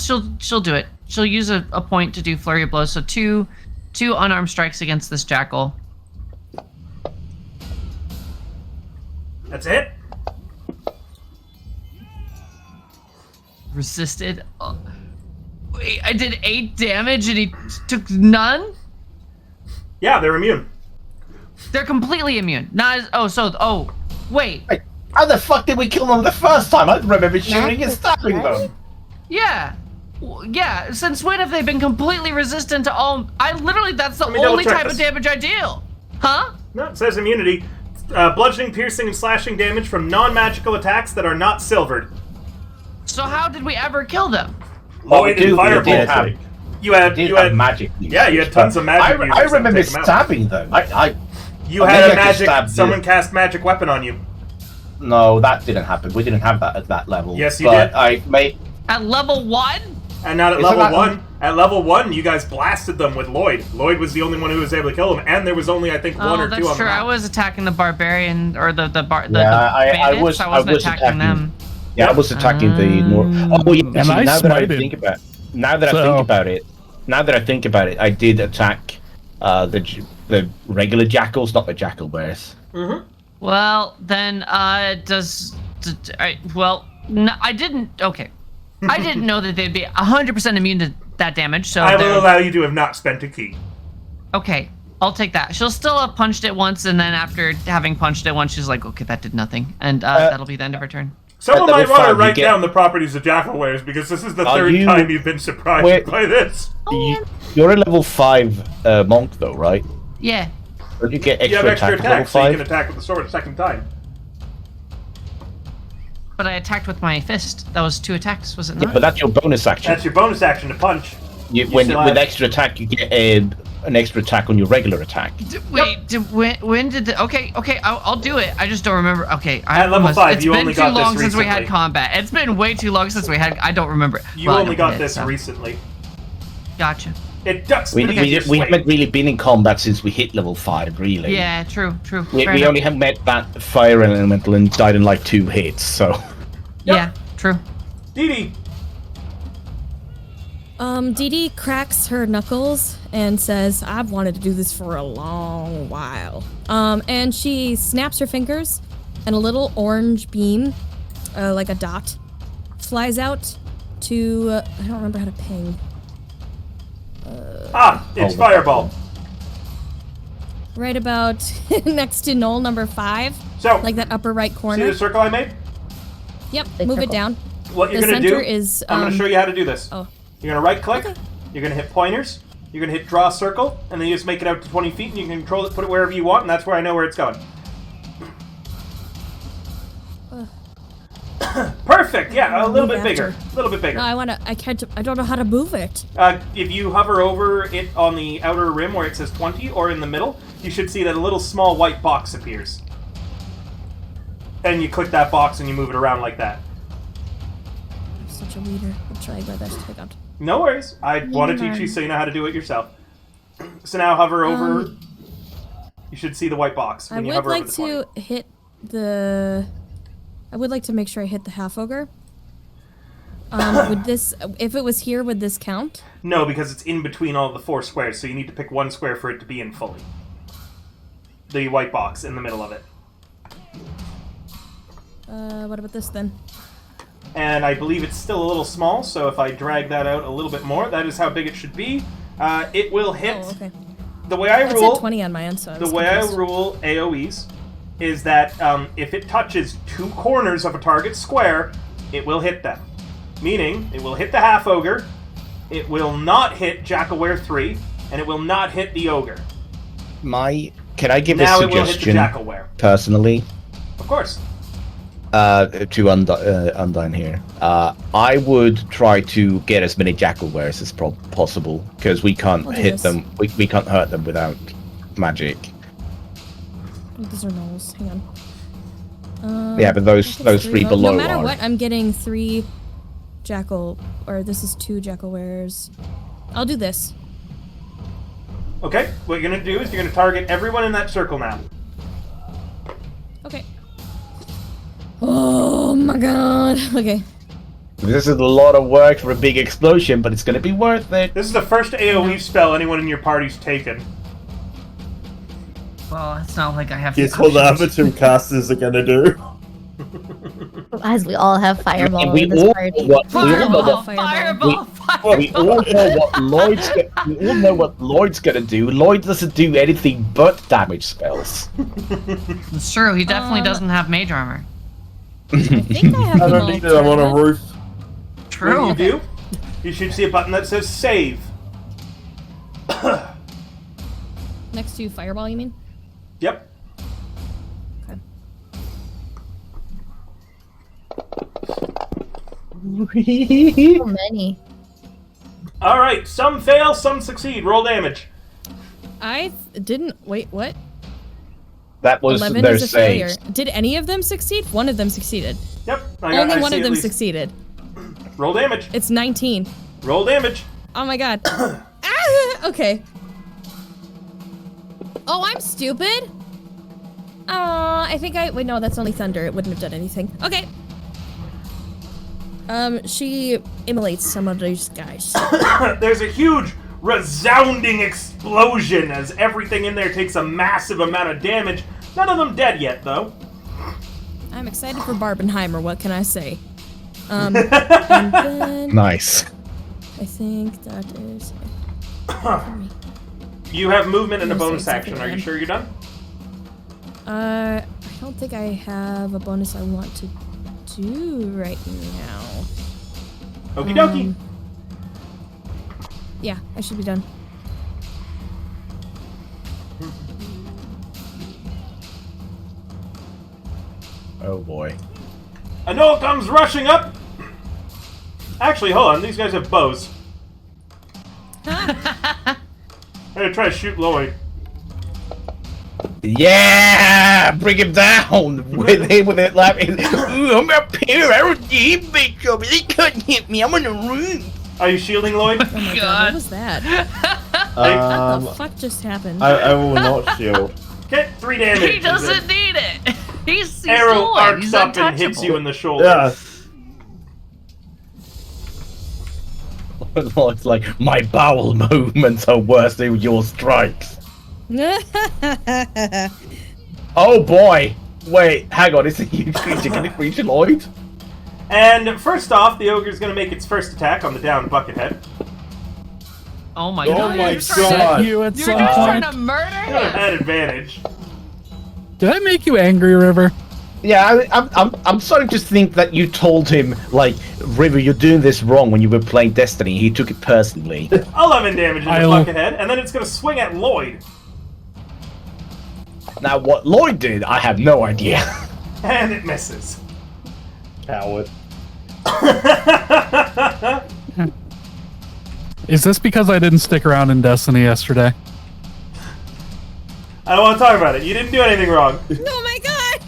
do it. She'll use a point to do flurry of blows. So two unarmed strikes against this jackal. That's it? Resisted. Wait, I did 8 damage and he took none? Yeah, they're immune. They're completely immune. Not as, wait. Hey, how the fuck did we kill them the first time? I remember shooting and stabbing them. Yeah. Yeah, since when have they been completely resistant to all... that's the Let me double only check type this. of damage I deal. Huh? No, it says immunity. Bludgeoning, piercing, and slashing damage from non-magical attacks that are not silvered. So how did we ever kill them? Lloyd and Firebolt. Have, You had magic. Yeah, you had tons of magic. I remember stabbing them. You I had think a I just magic. stabbed Someone you. cast magic weapon on you. No, that didn't happen. We didn't have that at that level. Yes, you but did. I made. At level 1? And not at Isn't level that- 1. At level 1, you guys blasted them with Lloyd. Lloyd was the only one who was able to kill them, and there was only, I think, one or two that's on true. the I map. was attacking the barbarian, or the bandits. I was wasn't attacking them. Yeah, I was attacking the north. Oh, yeah. And actually, I now that I smited. think about, now that So- I think about it, I did attack the regular jackals, not the jackal bears. Mm-hmm. Well, then, no, I didn't, okay. I didn't know that they'd be 100% immune to that damage, so I will they're- allow you to have not spent a key. Okay, I'll take that. She'll still have punched it once, and then after having punched it once, she's like, okay, that did nothing. And that'll be the end of her turn. Someone At might level want to 5, you write get- down the properties of jackal wares, because this is the Are third you- time you've been surprised Wait. by this. You're a level 5 monk, though, right? Yeah. Don't you get You have extra extra attack at level attack, so you 5? can attack with the sword a second time. But I attacked with my fist. That was 2 attacks, was it Yeah, not? but that's your bonus action. That's your bonus action to punch. When still with have- extra attack, you get an extra attack on your regular attack. When did the... Okay, I'll do it. I just don't remember. Okay, At level 5, it's you been only too got this long since we had recently. combat. It's been way too long since we had... I don't remember it. You Well, I only don't got play it, this so. recently. Gotcha. It ducks We beneath your we swing. haven't really been in combat since we hit level 5, really. Yeah, true. We Fair enough. only have met that fire elemental and died in like 2 hits, so... Yeah, true. Dee Dee. Dee Dee cracks her knuckles and says, I've wanted to do this for a long while. And she snaps her fingers, and a little orange beam, like a dot, flies out to, I don't remember how to ping. It's Fireball. Right about next to knoll number 5, So, like that upper right see corner. the circle I made? Yep, Big move it circle. down. What you're The going to do, center is, I'm going to show you how to do this. oh. You're going to right click, Okay. you're going to hit pointers, you're going to hit draw circle, and then you just make it out to 20 feet, and you can control it, put it wherever you want, and that's where I know where it's going. Perfect, yeah, a little bit Move bigger. after. A little bit bigger. No, I don't know how to move it. If you hover over it on the outer rim where it says 20, or in the middle, you should see that a little small white box appears. And you click that box and you move it around like that. I'm such a reader. I'll try my best to pick out. No worries. I want to teach you so you know how to do it yourself. So now hover over. You should see the white box I when you would hover like over the 20. to hit the. I would like to make sure I hit the half ogre. Would this, if it was here, would this count? No, because it's in between all the 4 squares, so you need to pick 1 square for it to be in fully. The white box in the middle of it. What about this then? And I believe it's still a little small, so if I drag that out a little bit more, that is how big it should be. It will hit. Oh, okay. The way I That rule. said 20 on my end, so I The was way I confused. rule AoEs is that if it touches 2 corners of a target square, it will hit them. Meaning, it will hit the half ogre, it will not hit Jackalware 3, and it will not hit the ogre. Can I give Now a it will hit the suggestion, Jackalware. personally, Of course. to Undyne here? I would try to get as many jackalwares as possible, because we can't I'll do hit this. them, we can't hurt them without magic. Oh, these are knolls. Hang on. Yeah, but those I think 3 oh, below No matter are. what, I'm getting 3 jackal, or this is 2 jackal wares. I'll do this. Okay, what you're going to do is you're going to target everyone in that circle now. Okay. Oh my god. Okay. This is a lot of work for a big explosion, but it's going to be worth it. This is the first AoE spell anyone in your party's taken. Well, it's not like I have Guess what the other 2 casters are gonna do? As we all have fireball we in this all party. we all know Fireball, that Fireball. fireball, We all know what Lloyd's gonna do. Lloyd doesn't do anything but damage spells. It's true. He definitely doesn't have mage armor. I think I have I an don't need it. I'm on a alternative. roof. True. When you do, you should see a button that says save. Next to fireball, you mean? Yep. So many. All right. Some fail, some succeed. Roll damage. I didn't. Wait, what? That was 11 their is a failure. saves. Did any of them succeed? One of them succeeded. Yep. Only I one see of at them least- succeeded. Roll damage. It's 19. Roll damage. Oh my god. Okay. Oh, I'm stupid. I think wait, no, that's only thunder. It wouldn't have done anything. Okay. She immolates some of those guys. There's a huge, resounding explosion as everything in there takes a massive amount of damage. None of them dead yet, though. I'm excited for Barbenheimer, what can I say? And then Nice. I think that is You have movement and a I'm gonna bonus say action. Are you something sure you're done? I don't think I have a bonus I want to do right now. Okie dokie. Yeah, I should be done. Oh boy. A knoll comes rushing up. Actually, hold on. These guys have bows. I'm gonna try to shoot Lloyd. Yeah, bring him down with it laughing. Ooh, I'm up here. I don't need big trouble. They couldn't hit me. I'm on the roof. Are you shielding Lloyd? Oh my god, God. what was that? What the fuck just happened? I will not shield. Okay, 3 damage. He doesn't need it. He's Arrow Lloyd. arcs He's up and hits you in the shoulder. Yeah. It's like, my bowel movements are worse than your strikes. Oh boy. Wait, hang on. Is it you creature? Can it reach Lloyd? And first off, the ogre's gonna make its first attack on the down buckethead. Oh my Oh god. my You're trying to- god. You at You're some just trying point. to murder You would have him. had advantage. Did I make you angry, River? Yeah, I'm starting to think that you told him, like, River, you're doing this wrong when you were playing Destiny. He took it personally. 11 damage in the I'll- buckethead, and then it's gonna swing at Lloyd. Now, what Lloyd did, I have no idea. And it misses. Coward. Is this because I didn't stick around in Destiny yesterday? I don't want to talk about it. You didn't do anything wrong. Oh my god!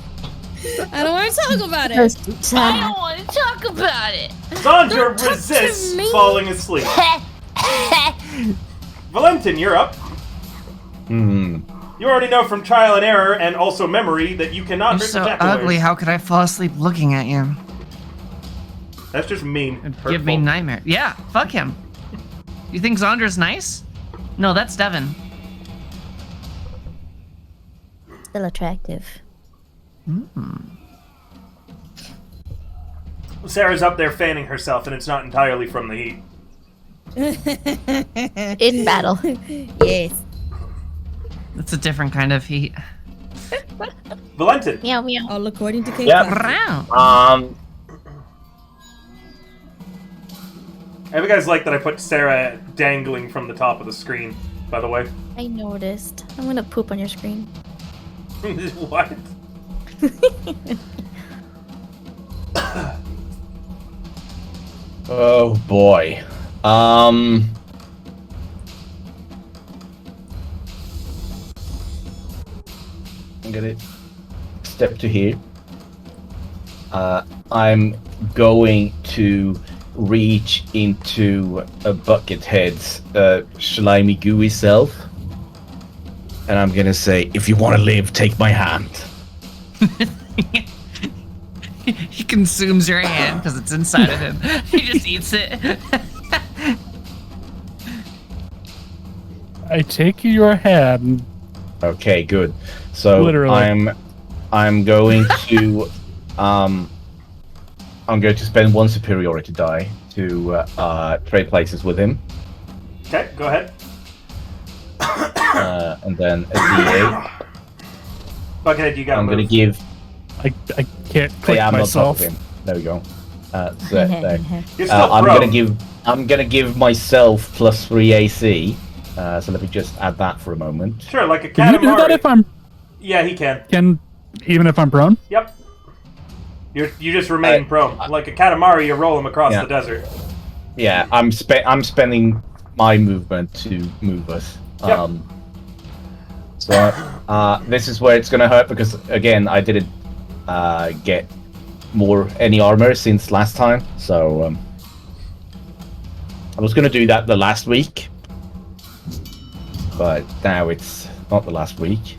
I don't want to talk about it. I don't want to talk about it. Sandra Don't talk to resists me. falling asleep. Valentin, you're up. You already know from trial and error and also memory that you cannot You're hurt so the ugly. jackalwares. How could I fall asleep looking at you? That's just mean. Give me Hurtful. nightmare. Yeah, fuck him. You think Zondra's nice? No, that's Devin. Still attractive. Sarah's up there fanning herself, and it's not entirely from the heat. In battle. Yes. That's a different kind of heat. Valentin. Meow meow. All according to Kate. Yep. Clark. Brown. I hope you guys like that I put Sarah dangling from the top of the screen, by the way. I noticed. I'm gonna poop on your screen. What? Oh boy. I'm gonna step to here. I'm going to reach into a Buckethead's slimy gooey self. And I'm gonna say, if you want to live, take my hand. He consumes your hand because it's inside of him. He just eats it. I take your hand. Okay, good. So Literally. I'm going to I'm going to spend 1 superiority die to trade places with him. Okay, go ahead. And then a D8. Buckethead, you got I'm to going to give... I can't click I'm myself. on top of him. There we go. There. You're still I'm prone. gonna give myself +3 AC. So let me just add that for a moment. Sure, like a Can you do that if I'm... Yeah, he can. Even if I'm prone? Yep. You just remain prone. Like a Katamari, you roll him across Yeah. the desert. Yeah, I'm spending my movement to move us. Yep. So this is where it's gonna hurt because again I didn't get any armor since last time. So I was gonna do that the last week, but now it's not the last week.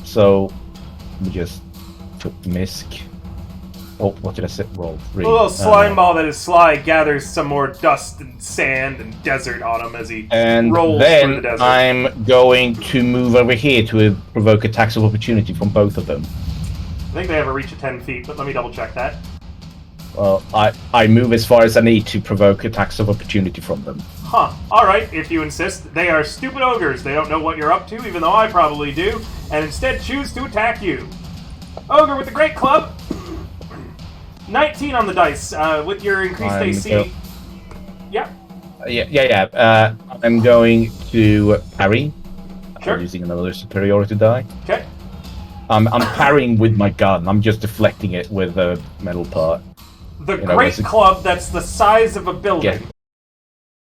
So we just took Misk. Oh, what did I say? Roll 3. A little slime ball that is sly gathers some more dust and sand and desert on him as he And rolls through the then desert. I'm going to move over here to provoke attacks of opportunity from both of them. I think they have a reach of 10 feet, but let me double check that. Well, I move as far as I need to provoke attacks of opportunity from them. Huh. Alright, if you insist. They are stupid ogres. They don't know what you're up to, even though I probably do, and instead choose to attack you. Ogre with the great club. 19 on the dice, with your increased AC. Yeah. Yeah. I'm going to parry. Sure. I'm using another superiority die. Okay. I'm parrying with my gun. I'm just deflecting it with a metal part. The You know, great it's a- club that's the size of a building.